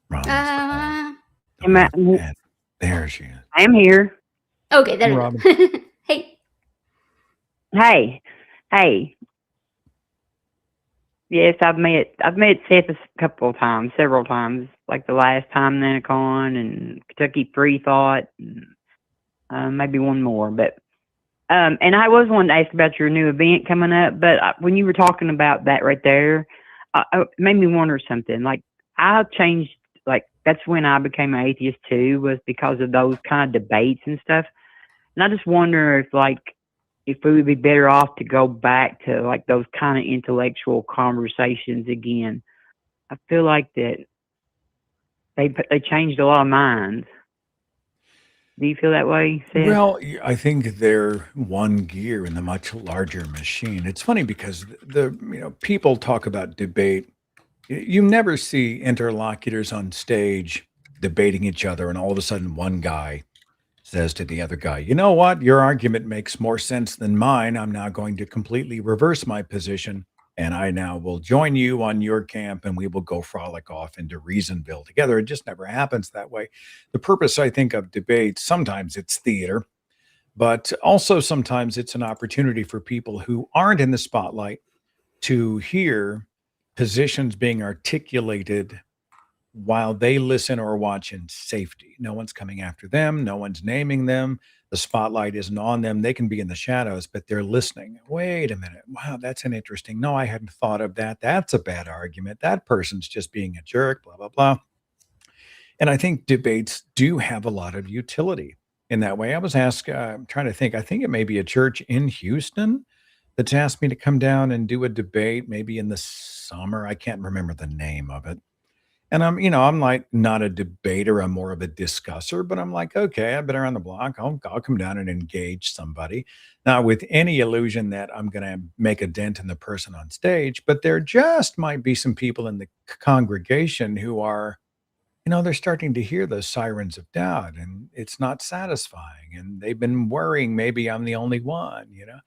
Robin's there she is. I am here. Okay, there we go. Hey. Hey. Yes, I've met Seth several times, like the last time NanoCon and Kentucky Free Thought, and maybe one more. But and I was wanting to ask about your new event coming up. But when you were talking about that right there, it made me wonder something. Like I changed. Like that's when I became an atheist too, was because of those kind of debates and stuff. And I just wonder if we would be better off to go back to like those kind of intellectual conversations again. I feel like that they changed a lot of minds. Do you feel that way, Seth? Well, I think they're one gear in the much larger machine. It's funny because people talk about debate. You never see interlocutors on stage debating each other, and all of a sudden one guy says to the other guy, you know what? Your argument makes more sense than mine. I'm now going to completely reverse my position, and I now will join you on your camp, and we will go frolic off into Reasonville together. It just never happens that way. The purpose, I think, of debate, sometimes it's theater, but also sometimes it's an opportunity for people who aren't in the spotlight to hear positions being articulated while they listen or watch in safety. No one's coming after them. No one's naming them. The spotlight isn't on them. They can be in the shadows, but they're listening. Wait a minute. Wow, that's an interesting. No, I hadn't thought of that. That's a bad argument. That person's just being a jerk, blah, blah, blah. And I think debates do have a lot of utility in that way. I was asked, I'm trying to think, I think it may be a church in Houston that's asked me to come down and do a debate maybe in the summer. I can't remember the name of it. And I'm like not a debater. I'm more of a discusser, but I'm like, okay, I've been around the block. I'll come down and engage somebody. Not with any illusion that I'm going to make a dent in the person on stage, but there just might be some people in the congregation who are, they're starting to hear those sirens of doubt, and it's not satisfying. And they've been worrying maybe I'm the only one, And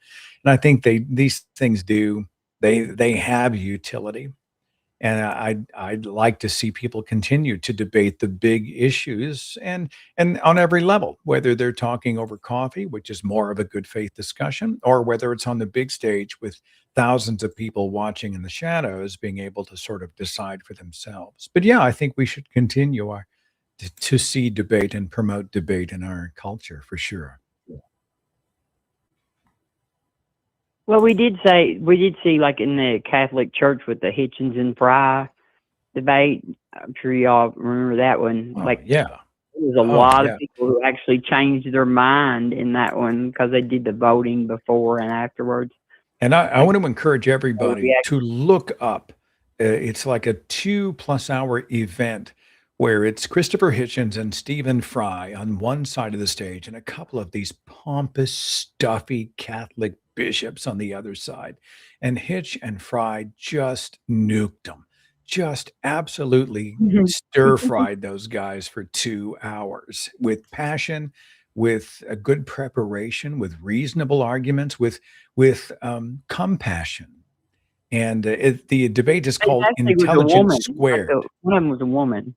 I think these things they have utility. And I'd like to see people continue to debate the big issues and on every level, whether they're talking over coffee, which is more of a good faith discussion, or whether it's on the big stage with thousands of people watching in the shadows, being able to sort of decide for themselves. But yeah, I think we should continue to see debate and promote debate in our culture for sure. Well, we did see like in the Catholic Church with the Hitchens and Fry debate. I'm sure y'all remember that one. Oh, Like yeah. there was a lot of people who actually changed their mind in that one because they did the voting before and afterwards. And I Like, want to encourage everybody yeah. to look up. It's like a 2+ hour event where it's Christopher Hitchens and Stephen Fry on one side of the stage and a couple of these pompous, stuffy Catholic bishops on the other side. And Hitch and Fry just nuked them, just absolutely stir-fried those guys for 2 hours with passion, with a good preparation, with reasonable arguments, with compassion. And the debate is It called actually was a Intelligence woman. Like Squared. one of them was a woman.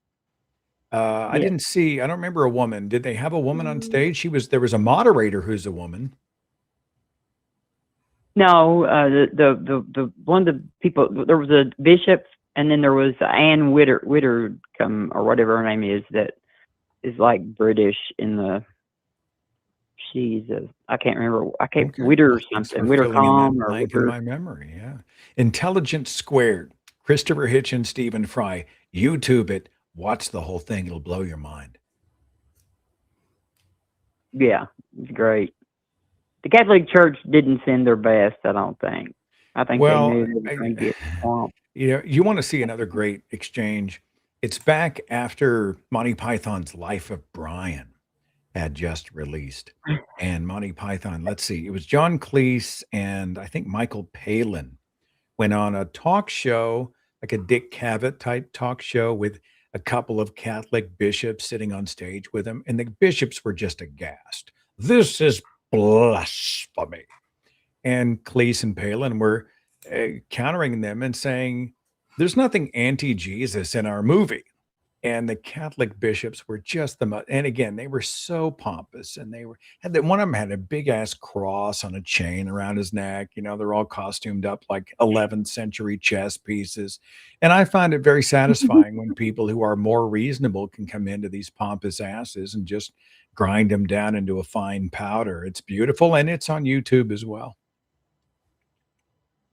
I Yeah. didn't see. I don't remember a woman. Did they have a woman on Mm, stage? There was a moderator who's a woman. No, the one of the people, there was a bishop, and then there was Anne Whittercombe or whatever her name is, that is like British in the. She's I can't remember. Okay. Witter or Well, thanks something. for filling in that Whittercombe or blank in Witter. my memory. Yeah. Intelligence Squared. Christopher Hitchens, Stephen Fry. YouTube it. Watch the whole thing. It'll blow your mind. Yeah, it's great. The Catholic Church didn't send their best, I don't think. I think they Well, knew they were going to get swamped. you want to see another great exchange. It's back after Monty Python's Life of Brian had just released. And Monty Python, let's see, it was John Cleese and I think Michael Palin went on a talk show, like a Dick Cavett type talk show with a couple of Catholic bishops sitting on stage with him. And the bishops were just aghast. This is blasphemy. And Cleese and Palin were countering them and saying, there's nothing anti-Jesus in our movie. And the Catholic bishops were just and again, they were so pompous, and one of them had a big ass cross on a chain around his neck. They're all costumed up like 11th century chess pieces. And I find it very satisfying when people who are more reasonable can come into these pompous asses and just grind them down into a fine powder. It's beautiful, and it's on YouTube as well.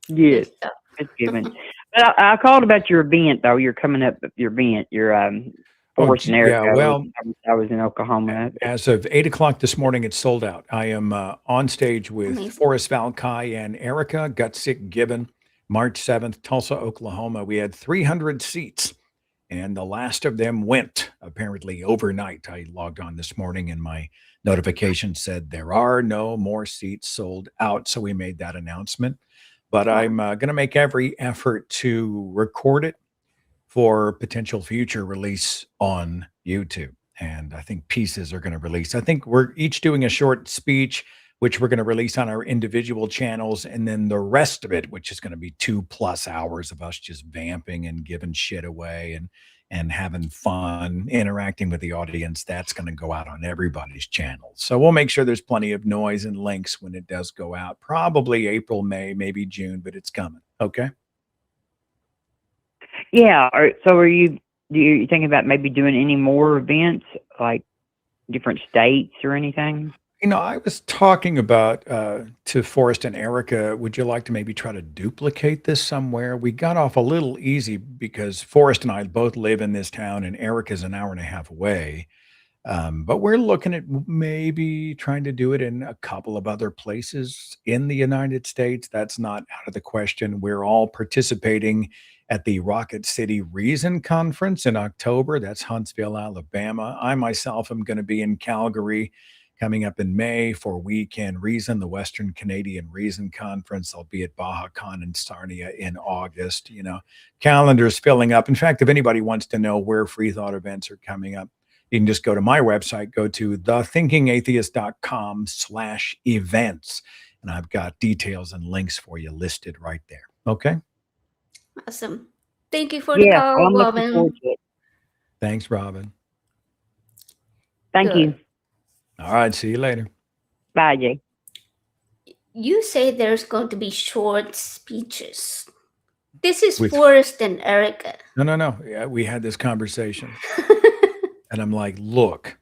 Yes, it's given. But I called about your event, though. You're coming up with your event. Your Forest in Erica. Yeah, well, I was in Oklahoma. As of 8 o'clock this morning, it's sold out. I am on stage with Amazing. Forrest Valkai and Erica Gutsick Gibbon, March 7th, Tulsa, Oklahoma. We had 300 seats, and the last of them went apparently overnight. I logged on this morning, and my notification said there are no more seats sold out. So we made that announcement. But I'm going to make every effort to record it for potential future release on YouTube. And I think pieces are going to release. I think we're each doing a short speech, which we're going to release on our individual channels. And then the rest of it, which is going to be 2+ hours of us just vamping and giving shit away and having fun, interacting with the audience, that's going to go out on everybody's channels. So we'll make sure there's plenty of noise and links when it does go out. Probably April, May, maybe June, but it's coming. Okay. Yeah. So you thinking about maybe doing any more events, like different states or anything? I was talking about to Forrest and Erica, would you like to maybe try to duplicate this somewhere? We got off a little easy because Forrest and I both live in this town, and Erica's an hour and a half away. But we're looking at maybe trying to do it in a couple of other places in the United States. That's not out of the question. We're all participating at the Rocket City Reason Conference in October. That's Huntsville, Alabama. I myself am going to be in Calgary coming up in May for Weekend Reason, the Western Canadian Reason Conference. I'll be at BajaCon in Sarnia in August. Calendar's filling up. In fact, if anybody wants to know where free thought events are coming up, you can just go to my website, go to thethinkingatheist.com/events. And I've got details and links for you listed right there. Okay. Awesome. Thank you for the Yeah, call, I'm looking Robin. forward to it. Thanks, Robin. Thank Good. you. All right. See you later. Bye, Jay. You say there's going to be short speeches. This is With- Forrest and Erica. No. Yeah, we had this conversation. And I'm like, look,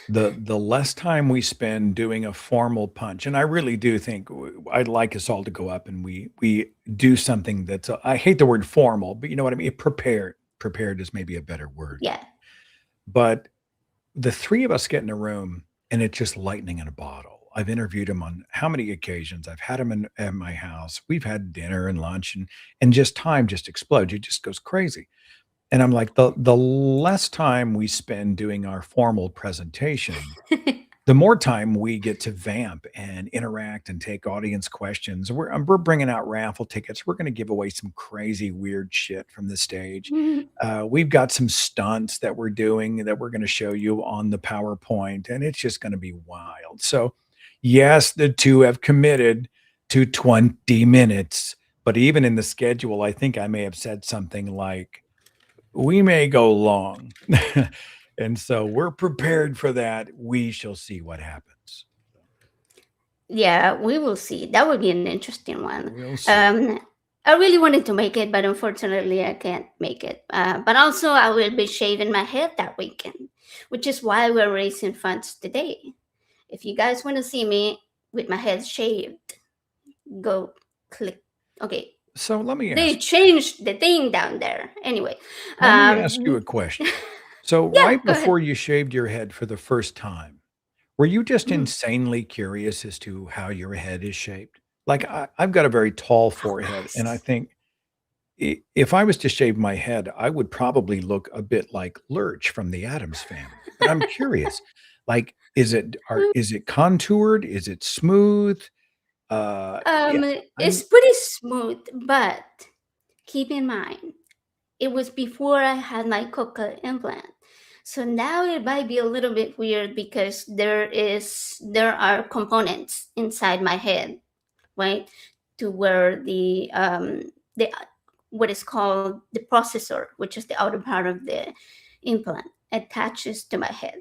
The less time we spend doing a formal punch, and I really do think I'd like us all to go up and we do something that's I hate the word formal, but you know what I mean. Prepared is maybe a better word. Yeah. But the three of us get in a room and it's just lightning in a bottle. I've interviewed him on how many occasions. I've had him at my house. We've had dinner and lunch, and just time just explodes. It just goes crazy. And I'm like, the less time we spend doing our formal presentation, the more time we get to vamp and interact and take audience questions. We're bringing out raffle tickets. We're going to give away some crazy, weird shit from the stage. We've got some stunts that we're doing that we're going to show you on the PowerPoint, and it's just going to be wild. So, yes, the two have committed to 20 minutes, but even in the schedule, I think I may have said something like, we may go long. And so we're prepared for that. We shall see what happens. Yeah, we will see. That would be an interesting one. We'll see. I really wanted to make it, but unfortunately, I can't make it. But also, I will be shaving my head that weekend, which is why we're raising funds today. If you guys want to see me with my head shaved, go click. Okay, So let me they ask, changed the thing down there. Anyway, let me ask you a question. So yeah, right go ahead. before you shaved your head for the first time, were you just Mhm. insanely curious as to how your head is shaped? Like I've got a very tall forehead, and I think if I was to shave my head, I would probably look a bit like Lurch from the Addams Family. But I'm curious, like, is it contoured? Is it smooth? Yeah, It's I'm pretty smooth, but keep in mind, it was before I had my cochlear implant. So now it might be a little bit weird because there are components inside my head, right? To where the what is called the processor, which is the outer part of the implant, attaches to my head.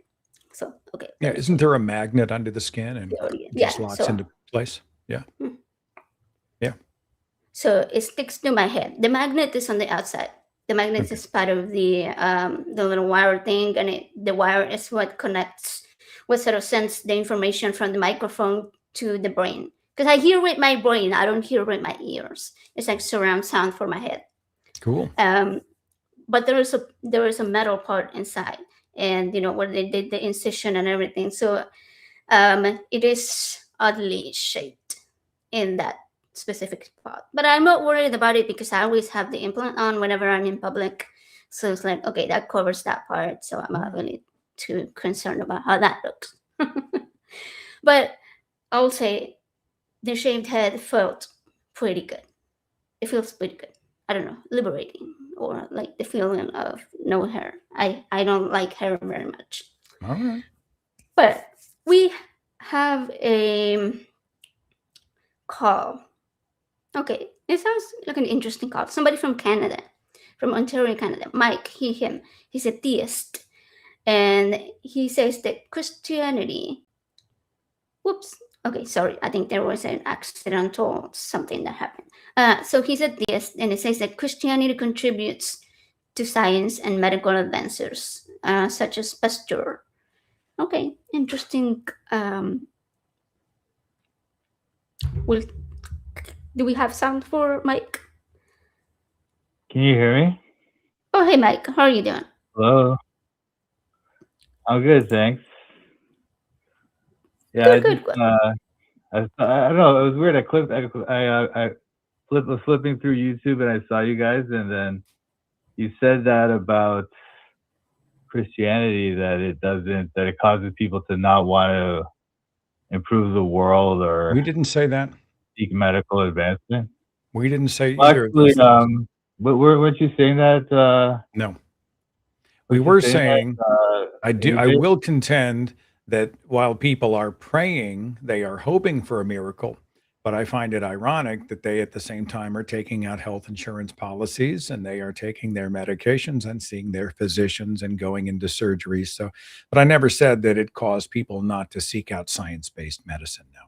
So okay, yeah. let me Isn't show there a magnet under the skin and you. it just Yeah, locks so into place? Yeah, hmm. yeah. So it sticks to my head. The magnet is on the outside. The magnet Okay, is part of the little wire thing, and the wire is what connects, what sort of sends the information from the microphone to the brain. Because I hear with my brain, I don't hear with my ears. It's like surround sound for my head. cool. Um, but there is a metal part inside, and where they did the incision and everything. So it is oddly shaped in that specific spot. But I'm not worried about it because I always have the implant on whenever I'm in public. So it's like, okay, that covers that part. So I'm All not right. really too concerned about how that looks. But I'll say the shaved head felt pretty good. It feels pretty good. I don't know, liberating, or like the feeling of no hair. I don't like hair very much. All right. But we have a call. Okay, it sounds like an interesting call. Somebody from Canada, from Ontario, Canada. Mike, him. He's a theist. And he says that Christianity. Whoops. Okay, sorry. I think there was an accidental something that happened. So he's a theist, and it says that Christianity contributes to science and medical advances, such as Pasteur. Okay, interesting. Will Do we have sound for Mike? Can you hear me? Oh, hey, Mike. How are you doing? Hello. I'm good, thanks. Yeah, Good, good. I don't know. It was weird. I was flipping through YouTube and I saw you guys, and then you said that about Christianity, that it causes people to not want to improve the world or We didn't say that. seek medical advancement. We didn't say Well, either of actually, those things. but weren't you saying that? No, we Weren't you were saying saying I AJ? will contend that while people are praying, they are hoping for a miracle. But I find it ironic that they at the same time are taking out health insurance policies and they are taking their medications and seeing their physicians and going into surgeries. So, but I never said that it caused people not to seek out science-based medicine. No.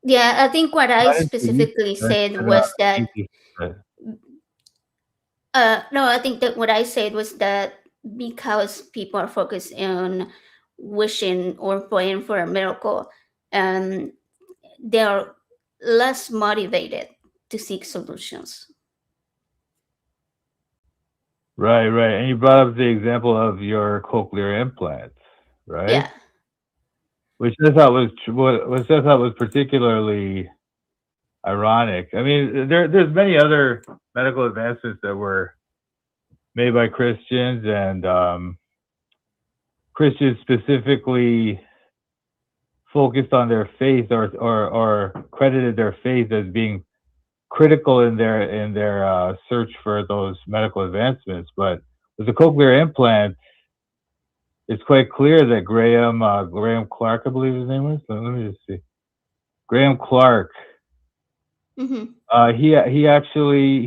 Yeah, I think what I I didn't say you specifically said said that, was that AJ said. no, I think that what I said was that because people are focused on wishing or praying for a miracle, and they are less motivated to seek solutions. Right, right. And you brought up the example of your cochlear implants, right? Yeah. Which I thought was particularly ironic. I mean, there's many other medical advancements that were made by Christians, and Christians specifically focused on their faith or credited their faith as being critical in their search for those medical advancements. But with the cochlear implant, it's quite clear that Graham Clark, I believe his name was. Let me just see. Graham Clark. Mm-hmm.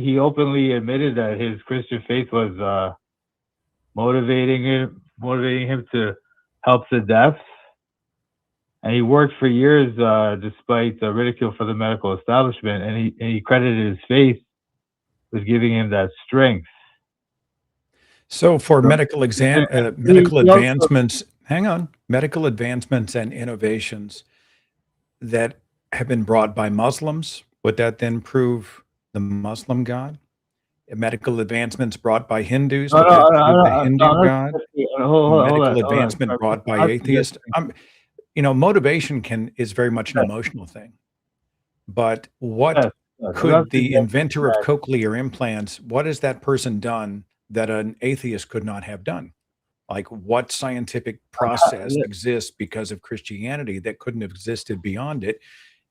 He openly admitted that his Christian faith was motivating him to help the deaf, and he worked for years despite ridicule for the medical establishment, and he credited his faith with giving him that strength. So for medical advancements, medical advancements and innovations that have been brought by Muslims, would that then prove the Muslim God? Medical advancements brought by Hindus, would that prove the Hindu God? Medical advancement brought by atheists. Motivation is very much an emotional thing. But what could the inventor of cochlear implants, what has that person done that an atheist could not have done? Like, what scientific process exists because of Christianity that couldn't have existed beyond it?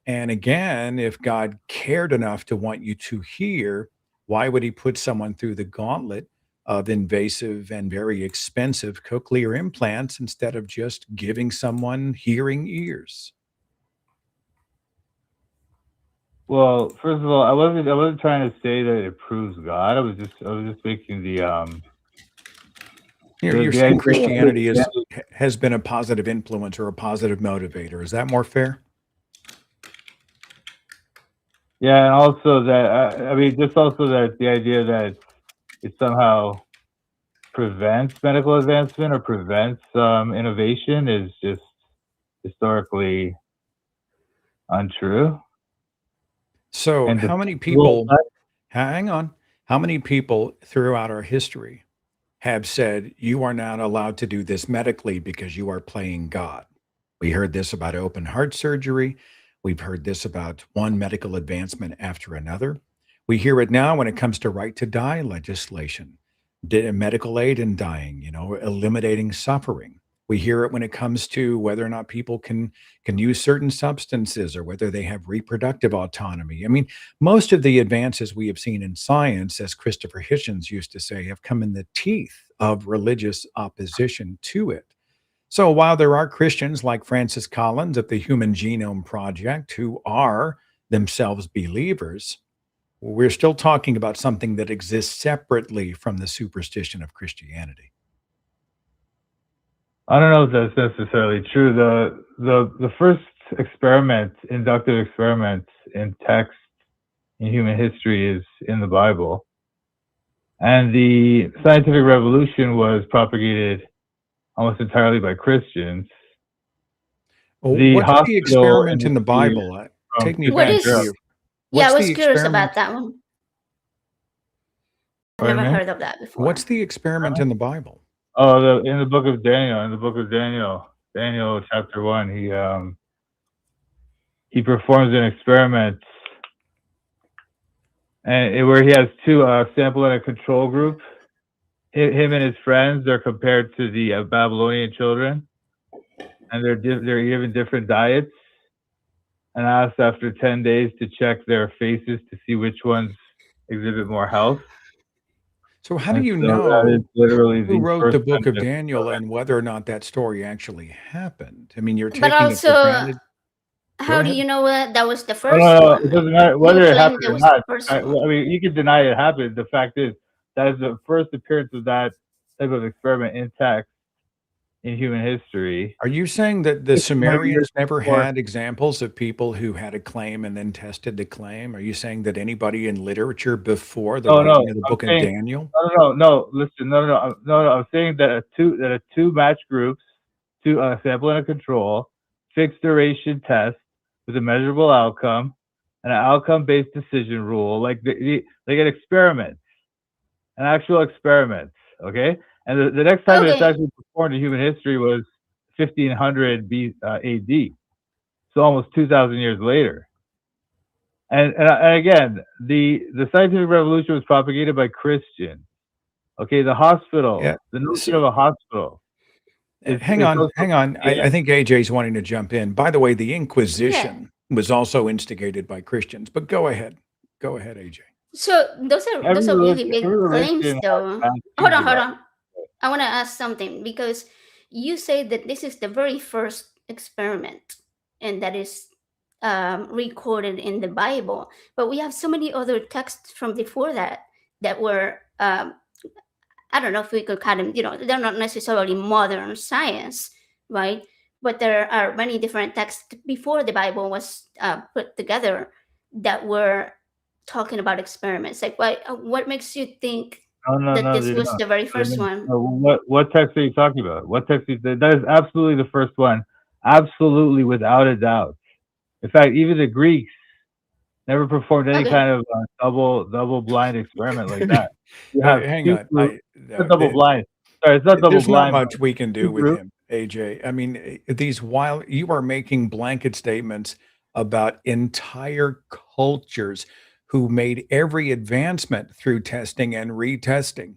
And again, if God cared enough to want you to hear, why would he put someone through the gauntlet of invasive and very expensive cochlear implants instead of just giving someone hearing ears? Well, first of all, I wasn't trying to say that it proves God. I was just making the You're saying Christianity has been a positive influence or a positive motivator. Is that more fair? Yeah, and also that that the idea that it somehow prevents medical advancement or prevents innovation is just historically untrue. So And how many people, hang on, how many people throughout our history have said, you are not allowed to do this medically because you are playing God? We heard this about open heart surgery. We've heard this about one medical advancement after another. We hear it now when it comes to right to die legislation, medical aid in dying, eliminating suffering. We hear it when it comes to whether or not people can use certain substances or whether they have reproductive autonomy. I mean, most of the advances we have seen in science, as Christopher Hitchens used to say, have come in the teeth of religious opposition to it. So while there are Christians like Francis Collins of the Human Genome Project who are themselves believers, we're still talking about something that exists separately from the superstition of Christianity. I don't know if that's necessarily true. The first inductive experiment in text in human history is in the Bible. And the scientific revolution was propagated almost entirely by Christians. What's the experiment in the Bible? Take me back here. Yeah, I was curious about that one. I've never heard of that before. What's the experiment in the Bible? Oh, in the book of Daniel, Daniel chapter 1, he performs an experiment, and where he has two sample and a control group. Him and his friends are compared to the Babylonian children, and they're given different diets, and asked after 10 days to check their faces to see which ones exhibit more health. So how do you know who wrote the book of Daniel and whether or not that story actually happened? I mean, you're taking it for granted. How do you know that was the first one? It doesn't matter whether it happened or not. I mean, you can deny it happened. The fact is, that is the first appearance of that type of experiment in text in human history. Are you saying that the Sumerians never had examples of people who had a claim and then tested the claim? Are you saying that anybody in literature before the writing of the book of Daniel? No. Listen, no. I'm saying that two match groups to a sample and a control, fixed duration test with a measurable outcome, and an outcome-based decision rule, like an experiment, an actual experiment, okay? And the next time it's Okay. actually performed in human history was 1500 AD, so almost 2,000 years later. And again, the scientific revolution was propagated by Christians. Okay, the hospital, Yeah. the notion of a hospital. Hang on. I think AJ's wanting to jump in. By the way, the Inquisition was also instigated by Christians. But go ahead, AJ. So those are really big every claims, religion has though. bad Hold things on, hold about on. I want to ask something because you say that this is the very first experiment, and that is recorded in the Bible. But we have so many other texts from before that were I don't know if we could kind of, they're not necessarily modern science, right? But there are many different texts before the Bible was put together that were talking about experiments. Like, what makes you think that No, this they're was not. the very first one? What text are you talking about? What text? That is absolutely the first one, absolutely without a doubt. In fact, even the Greeks never performed any Okay. kind of double blind experiment like that. You have Hang on. double blind. Sorry, it's not double There's not blind. much we can do with Hebrew. him, AJ. I mean, while you are making blanket statements about entire cultures who made every advancement through testing and retesting.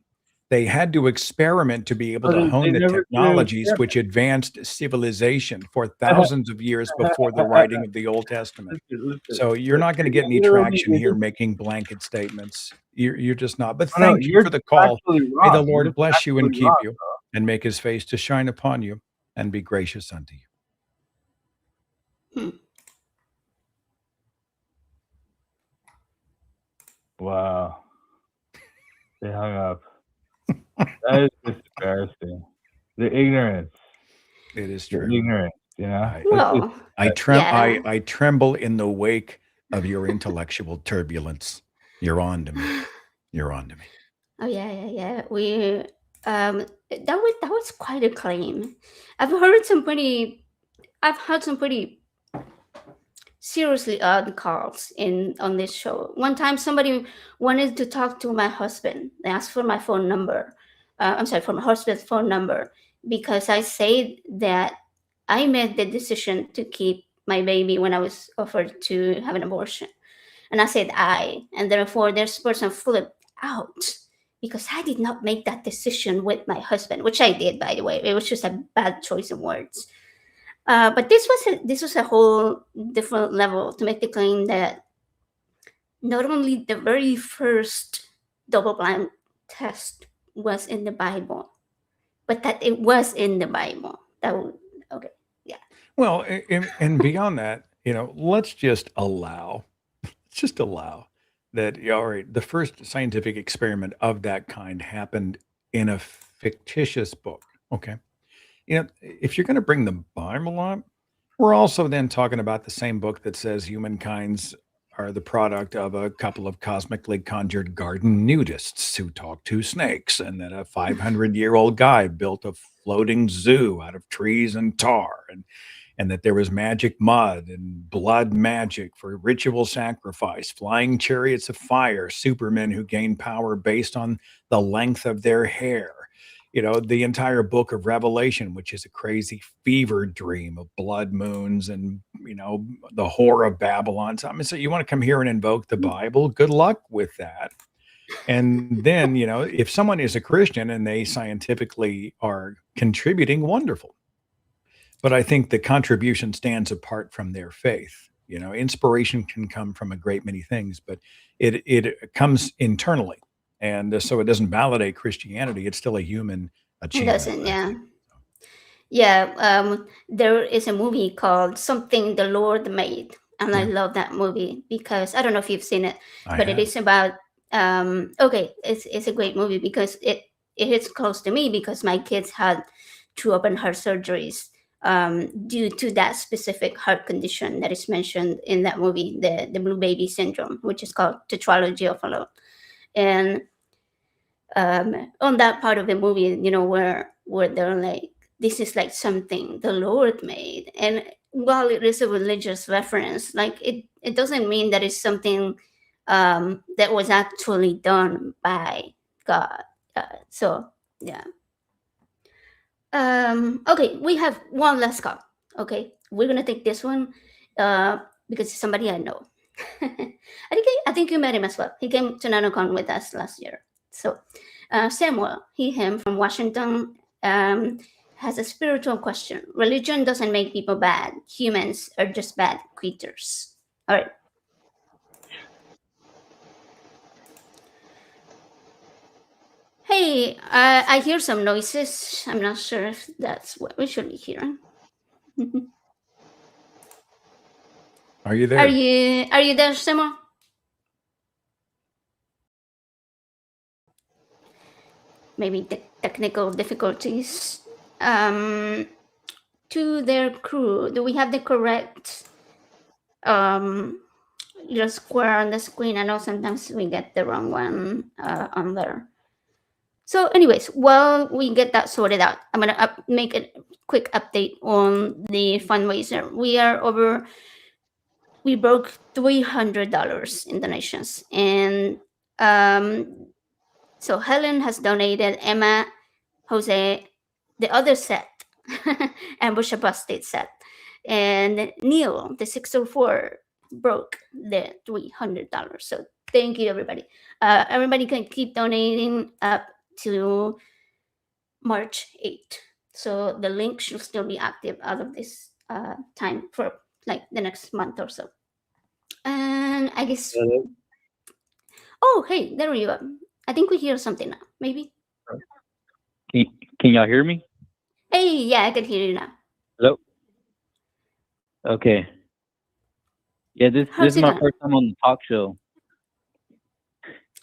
They had to experiment to be able to hone the technologies which advanced civilization for thousands of years before the writing of the Old Testament. So you're not going to get any traction here making blanket statements. You're just not. But thank you for the call. May the Lord bless you and keep you and make his face to shine upon you and be gracious unto you. Wow. They hung up. That is just embarrassing. The ignorance. It is true. The ignorance, you know. Well, I tremble in the wake of your intellectual turbulence. You're on to me. You're on to me. Oh yeah. We that was quite a claim. I've had some pretty seriously odd calls on this show. One time, somebody wanted to talk to my husband. They asked for my phone number. For my husband's phone number because I said that I made the decision to keep my baby when I was offered to have an abortion, and I said and therefore this person flipped out because I did not make that decision with my husband, which I did, by the way. It was just a bad choice of words. But this was a whole different level to make the claim that not only the very first double-blind test was in the Bible, but that it was in the Bible. Okay, yeah. Well, and beyond that, let's just allow that. All right, the first scientific experiment of that kind happened in a fictitious book. Okay. If you're going to bring the Bible up, we're also then talking about the same book that says humankind's are the product of a couple of cosmically conjured garden nudists who talk to snakes, and that a 500-year-old guy built a floating zoo out of trees and tar, and that there was magic mud and blood magic for ritual sacrifice, flying chariots of fire, supermen who gain power based on the length of their hair. The entire book of Revelation, which is a crazy fever dream of blood moons and, the whore of Babylon. So you want to come here and invoke the Bible? Good luck with that. And then, if someone is a Christian and they scientifically are contributing, wonderful. But I think the contribution stands apart from their faith. Inspiration can come from a great many things, but it comes internally. And so it doesn't validate Christianity. It's still a human achievement. It doesn't, yeah. Yeah, there is a movie called Something the Lord Made. And I love that movie because I don't know if you've seen it, but it is about, it's a great movie because it hits close to me because my kids had 2 open heart surgeries due to that specific heart condition that is mentioned in that movie, the blue baby syndrome, which is called tetralogy of Fallot. And on that part of the movie, where they're like, this is like something the Lord made. And while it is a religious reference, like it doesn't mean that it's something that was actually done by God. So yeah. Okay, we have one last call. Okay, we're gonna take this one because it's somebody I know. I think you met him as well. He came to NanoCon with us last year. So Samuel, him from Washington, has a spiritual question. Religion doesn't make people bad. Humans are just bad creatures. All right. Hey, I hear some noises. I'm not sure if that's what we should be hearing. Are you there? Are you there, Samuel? Maybe technical difficulties. To their crew, do we have the correct little square on the screen? I know sometimes we get the wrong one on there. So anyways, while we get that sorted out, I'm gonna make a quick update on the fundraiser. We broke $300 in donations, and so Helen has donated, Emma, Jose, the other Seth, Ambush Apostate Seth, and Neil, the 604, broke the $300. So thank you, everybody. Everybody can keep donating up to March 8th. So the link should still be active out of this time for like the next month or so. And I guess. Hello? Oh, hey, there you are. I think we hear something now. Maybe. Can y'all hear me? Hey, yeah, I can hear you now. Hello? Okay. Yeah, this How's is it my going? first time on the talk show.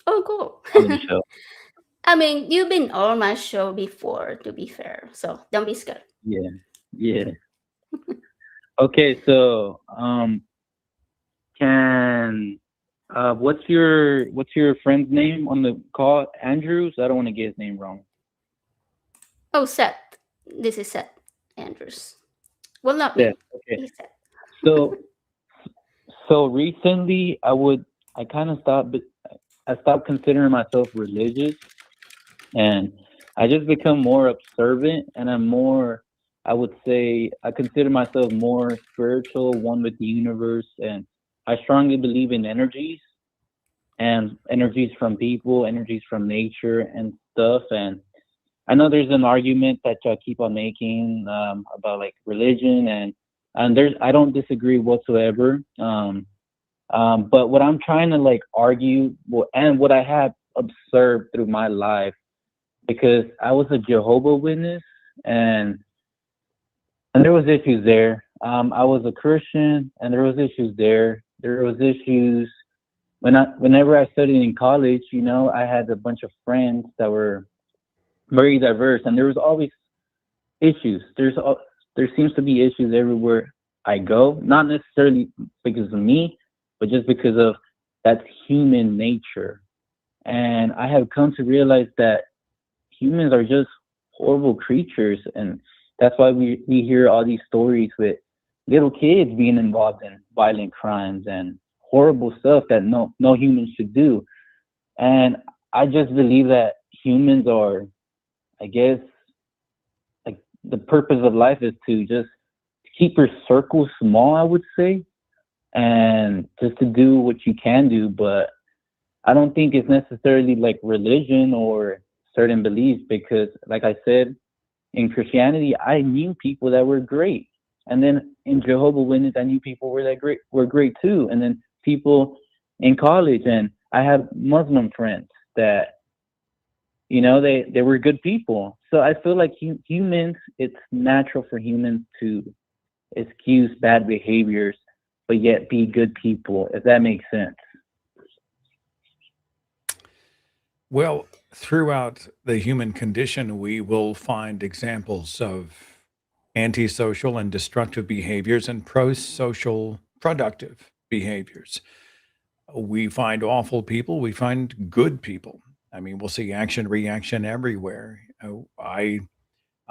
Oh, cool. On the show. I mean, you've been on my show before, to be fair, so don't be scared. Yeah. Yeah. Okay, so can what's your friend's name on the call? Andrews? I don't want to get his name wrong. Oh, Seth. This is Seth Andrews. Well, not me. Seth. Okay. He's Seth. So recently I kind of stopped considering myself religious, and I just become more observant, and I would say I consider myself more spiritual, one with the universe, and I strongly believe in energies, and energies from people, energies from nature and stuff. And I know there's an argument that y'all keep on making about like religion, and I don't disagree whatsoever. But what I'm trying to like argue, and what I have observed through my life, because I was a Jehovah Witness, and there was issues there. I was a Christian, and there was issues there. There was issues whenever I studied in college. You know, I had a bunch of friends that were very diverse, and there was always issues. There seems to be issues everywhere I go, not necessarily because of me, but just because of that's human nature. And I have come to realize that humans are just horrible creatures, and that's why we hear all these stories with little kids being involved in violent crimes and horrible stuff that no human should do. And I just believe that humans are, I guess, like the purpose of life is to just keep your circle small, I would say, and just to do what you can do. But I don't think it's necessarily like religion or certain beliefs, because like I said, in Christianity, I knew people that were great. And then in Jehovah's Witness, I knew people were great too. And then people in college, and I have Muslim friends that, you know, they were good people. So I feel like humans, it's natural for humans to excuse bad behaviors, but yet be good people, if that makes sense. Well, throughout the human condition, we will find examples of antisocial and destructive behaviors and pro-social productive behaviors. We find awful people, we find good people. I mean, we'll see action reaction everywhere.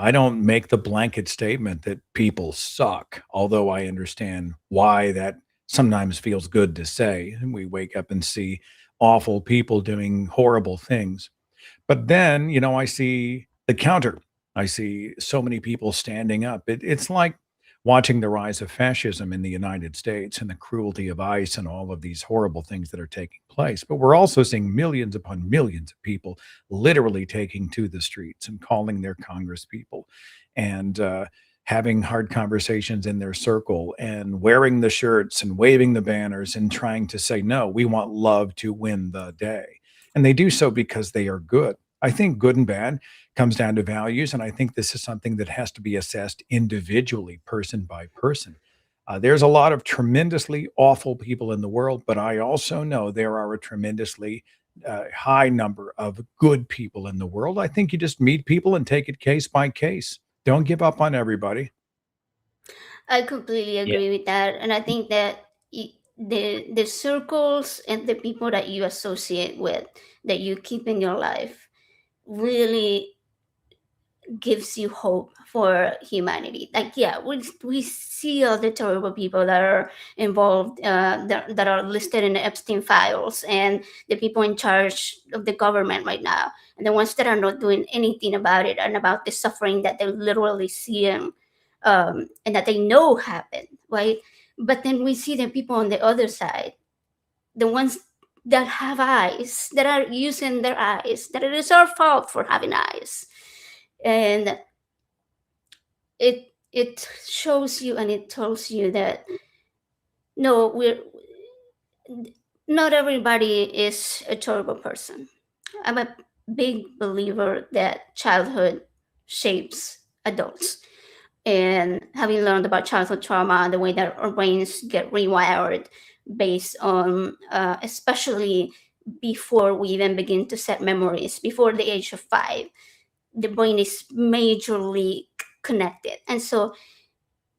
I don't make the blanket statement that people suck, although I understand why that sometimes feels good to say. We wake up and see awful people doing horrible things. But then, I see the counter. I see so many people standing up. It's like watching the rise of fascism in the United States and the cruelty of ICE and all of these horrible things that are taking place. But we're also seeing millions upon millions of people literally taking to the streets and calling their Congress people and having hard conversations in their circle and wearing the shirts and waving the banners and trying to say, no, we want love to win the day. And they do so because they are good. I think good and bad comes down to values. And I think this is something that has to be assessed individually, person by person. There's a lot of tremendously awful people in the world, but I also know there are a tremendously high number of good people in the world. I think you just meet people and take it case by case. Don't give up on everybody. I completely Yeah. agree with that, and I think that the circles and the people that you associate with, that you keep in your life, really gives you hope for humanity. Like, yeah, we see all the terrible people that are involved, that are listed in the Epstein files, and the people in charge of the government right now, and the ones that are not doing anything about it, and about the suffering that they're literally seeing, and that they know happened, right? But then we see the people on the other side, the ones that have eyes, that are using their eyes, that it is our fault for having eyes, and it shows you and it tells you that no, we're not everybody is a terrible person. I'm a big believer that childhood shapes adults, and having learned about childhood trauma, the way that our brains get rewired based on, especially before we even begin to set memories, before the age of 5, the brain is majorly connected. And so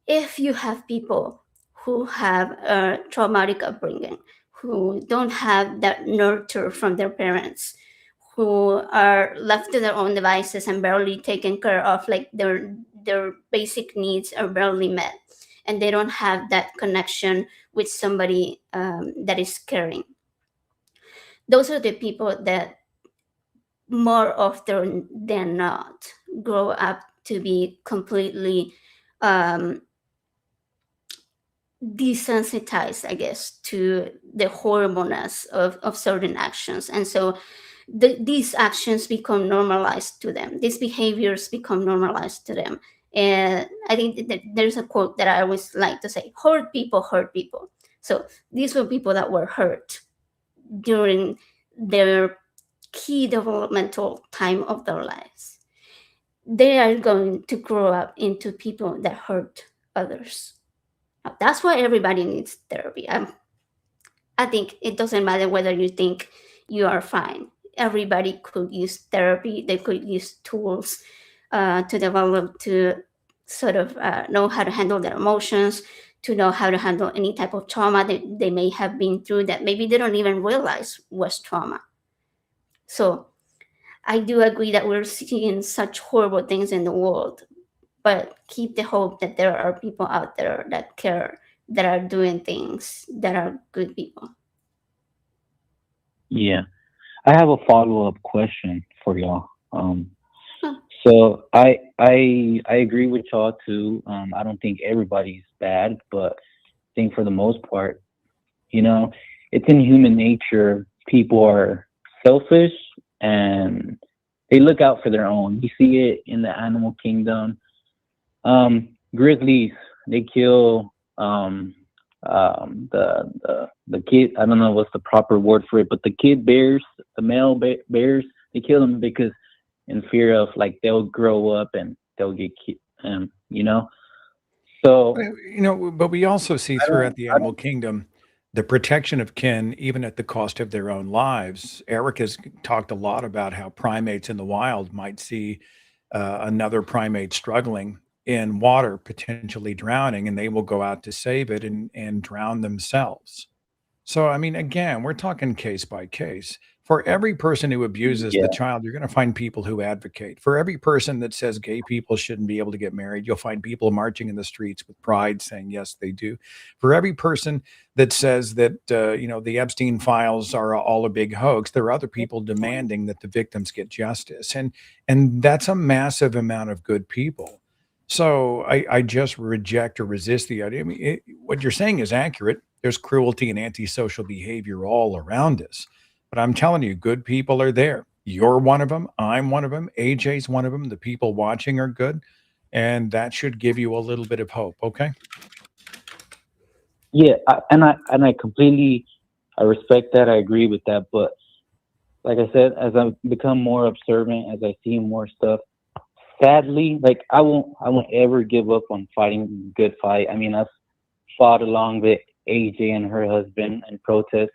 if you have people who have a traumatic upbringing, who don't have that nurture from their parents, who are left to their own devices and barely taken care of, like their basic needs are barely met, and they don't have that connection with somebody, that is caring. Those are the people that more often than not grow up to be completely, um, desensitized, I guess, to the horribleness of certain actions. And so these actions become normalized to them. These behaviors become normalized to them. And I think that there's a quote that I always like to say: hurt people hurt people. So these were people that were hurt during their key developmental time of their lives. They are going to grow up into people that hurt others. That's why everybody needs therapy. I think it doesn't matter whether you think you are fine. Everybody could use therapy. They could use tools, to develop, to sort of, know how to handle their emotions, to know how to handle any type of trauma that they may have been through that maybe they don't even realize was trauma. So I do agree that we're seeing such horrible things in the world, but keep the hope that there are people out there that care, that are doing things, that are good people. Yeah. I have a follow-up question for y'all. Huh. So I agree with y'all too. I don't think everybody's bad, but I think for the most part, it's in human nature. People are selfish and they look out for their own. You see it in the animal kingdom. Grizzlies, they kill the kid. I don't know what's the proper word for it, but the kid bears, the male bears, they kill them because in fear of like they'll grow up and they'll get So But we also see I throughout don't, the I animal don't. kingdom the protection of kin, even at the cost of their own lives. Eric has talked a lot about how primates in the wild might see another primate struggling in water, potentially drowning, and they will go out to save it and drown themselves. So, I mean, again, we're talking case by case. For every person who abuses Yeah. the child, you're going to find people who advocate. For every person that says gay people shouldn't be able to get married, you'll find people marching in the streets with pride saying, yes, they do. For every person that says that, the Epstein files are all a big hoax, there are other people demanding that the victims get justice. And that's a massive amount of good people. So I just reject or resist the idea. I mean, what you're saying is accurate. There's cruelty and antisocial behavior all around us. But I'm telling you, good people are there. You're one of them. I'm one of them. AJ's one of them. The people watching are good. And that should give you a little bit of hope. Okay. Yeah, I completely, I respect that. I agree with that. But like I said, as I become more observant, as I see more stuff, sadly, like I won't ever give up on fighting the good fight. I mean, I've fought along with AJ and her husband in protest,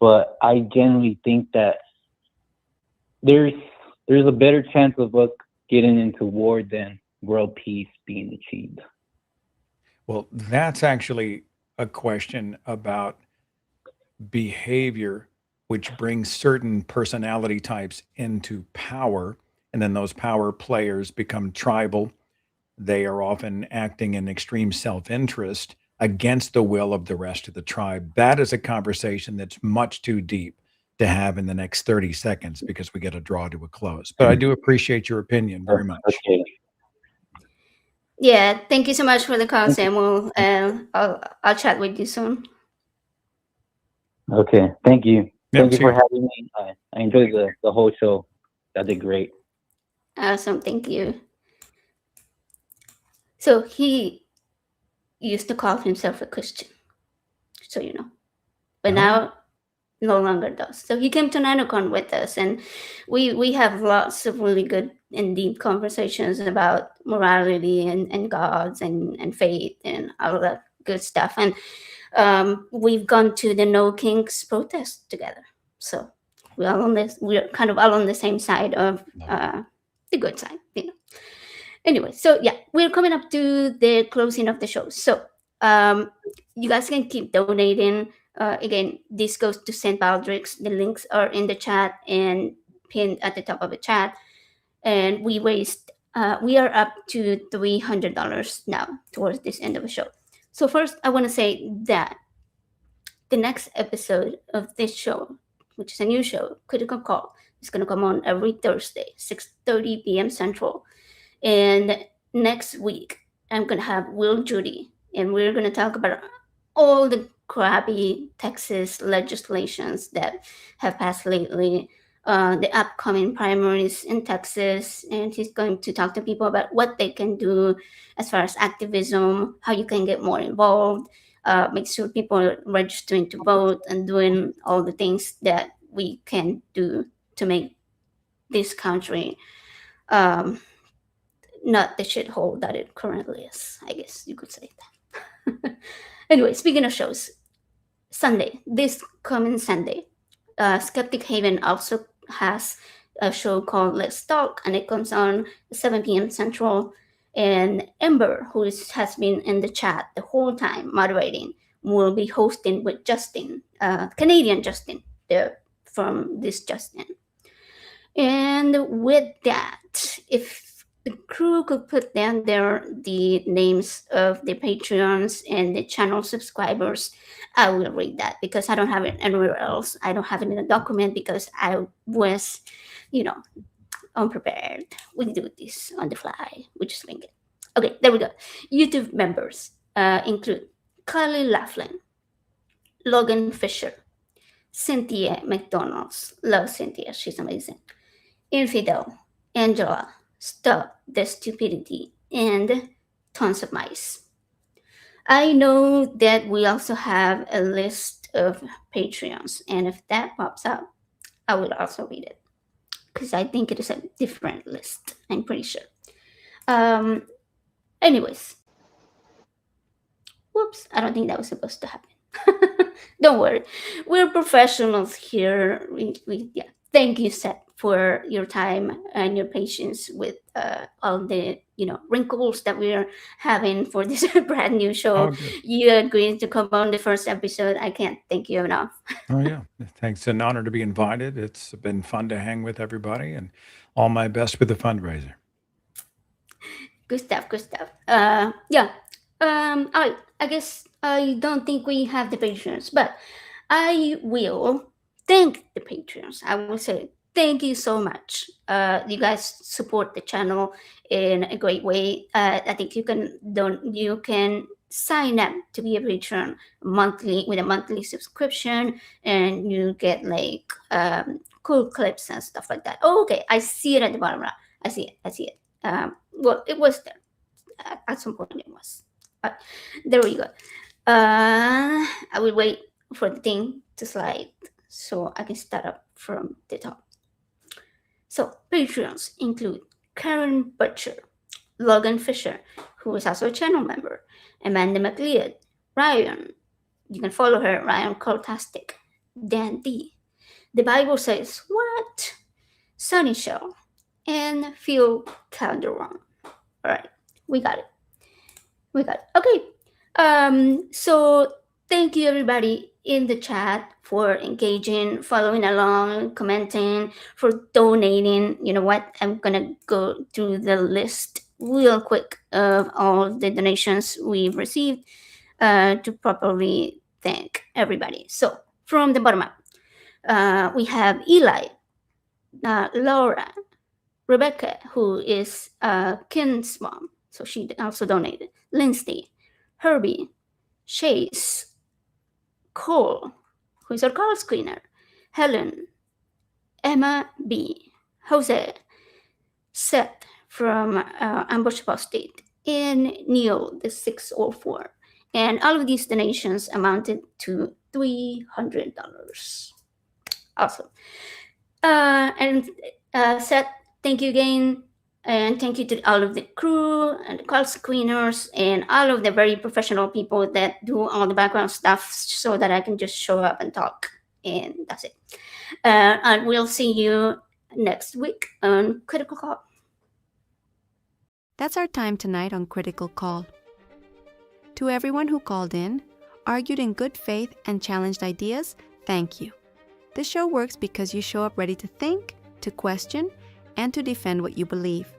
but I genuinely think that there's a better chance of us getting into war than world peace being achieved. Well, that's actually a question about behavior, which brings certain personality types into power. And then those power players become tribal. They are often acting in extreme self interest against the will of the rest of the tribe. That is a conversation that's much too deep to have in the next 30 seconds because we got to draw to a close. But I do appreciate your opinion very much. Okay. Yeah, thank you so much for the call, Samuel. I'll chat with you soon. Okay. Thank you. Yeah, Thank you see for you. having me. I enjoyed the whole show. That did great. Awesome, thank you. So he used to call himself a Christian, so you know, but Oh. now no longer does. So he came to NanoCon with us, and we have lots of really good and deep conversations about morality and gods and faith and all that good stuff. And we've gone to the No Kings protest together. So we're kind of all on the same side of the good side, you know. Anyway, so yeah, we're coming up to the closing of the show. So you guys can keep donating. Again, this goes to St. Baldrick's. The links are in the chat and pinned at the top of the chat. And we are up to $300 now towards this end of the show. So first, I want to say that the next episode of this show, which is a new show, Critical Call, is going to come on every Thursday, 6:30 p.m. Central. And next week, I'm going to have Will Judy, and we're going to talk about all the crappy Texas legislations that have passed lately, the upcoming primaries in Texas, and he's going to talk to people about what they can do as far as activism, how you can get more involved, make sure people are registering to vote, and doing all the things that we can do to make this country not the shithole that it currently is. I guess you could say that. Anyway, speaking of shows, Sunday, this coming Sunday, Skeptic Haven also has a show called Let's Talk, and it comes on 7 p.m. Central. And Ember, who has been in the chat the whole time moderating, will be hosting with Justin, Canadian Justin, from this Justin. And with that, if the crew could put down there the names of the Patreons and the channel subscribers, I will read that because I don't have it anywhere else. I don't have it in a document because I was, unprepared. We do this on the fly. We just link it. Okay, there we go. YouTube members include Kylie Laughlin, Logan Fisher, Cynthia McDonald's. Love Cynthia. She's amazing. Infidel, Angela, Stop the Stupidity, and Tons of Mice. I know that we also have a list of Patreons, and if that pops up, I will also read it because I think it is a different list. I'm pretty sure. Anyways, whoops! I don't think that was supposed to happen. Don't worry, we're professionals here. thank you, Seth, for your time and your patience with all the wrinkles that we are having for this brand new show. Oh, good. You agreed to come on the first episode. I can't thank you enough. Oh, yeah. Thanks. An honor to be invited. It's been fun to hang with everybody, and all my best with the fundraiser. Good stuff. Good stuff. Yeah. All right. I guess I don't think we have the patrons, but I will thank the patrons. I will say thank you so much. You guys support the channel in a great way. I think you can sign up to be a patron monthly with a monthly subscription, and you get like cool clips and stuff like that. Oh, okay, I see it at the bottom right. I see it. I see it. Well, it was there at some point. It was. There we go. I will wait for the thing to slide so I can start up from the top. So Patreons include Karen Butcher, Logan Fisher, who is also a channel member, Amanda McLeod, Rion, you can follow her, Rion Cultastic, Dan D, The Bible Says What, Sunny Shell, and Phil Calderone. Alright, we got it. Okay. So thank you everybody in the chat for engaging, following along, commenting, for donating. You know what? I'm gonna go through the list real quick of all the donations we've received to properly thank everybody. So from the bottom up, we have Eli, Laura, Rebecca, who is Kin's mom, so she also donated, Lindsay, Herbie, Chase, Cole, who is our call screener, Helen, Emma B, Jose, Seth from Ambush State, and Neil, the 604. And all of these donations amounted to $300. Awesome. And Seth, thank you again. And thank you to all of the crew and the call screeners and all of the very professional people that do all the background stuff so that I can just show up and talk. And that's it. And we'll see you next week on Critical Call. That's our time tonight on Critical Call. To everyone who called in, argued in good faith, and challenged ideas, thank you. This show works because you show up ready to think, to question, and to defend what you believe.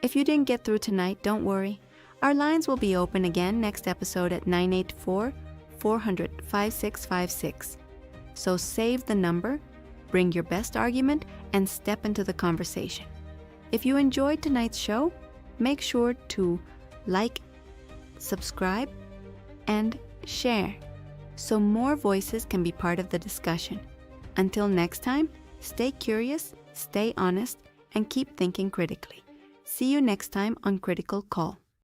If you didn't get through tonight, don't worry. Our lines will be open again next episode at 984-400-5656. So save the number, bring your best argument, and step into the conversation. If you enjoyed tonight's show, make sure to like, subscribe, and share so more voices can be part of the discussion. Until next time, stay curious, stay honest, and keep thinking critically. See you next time on Critical Call.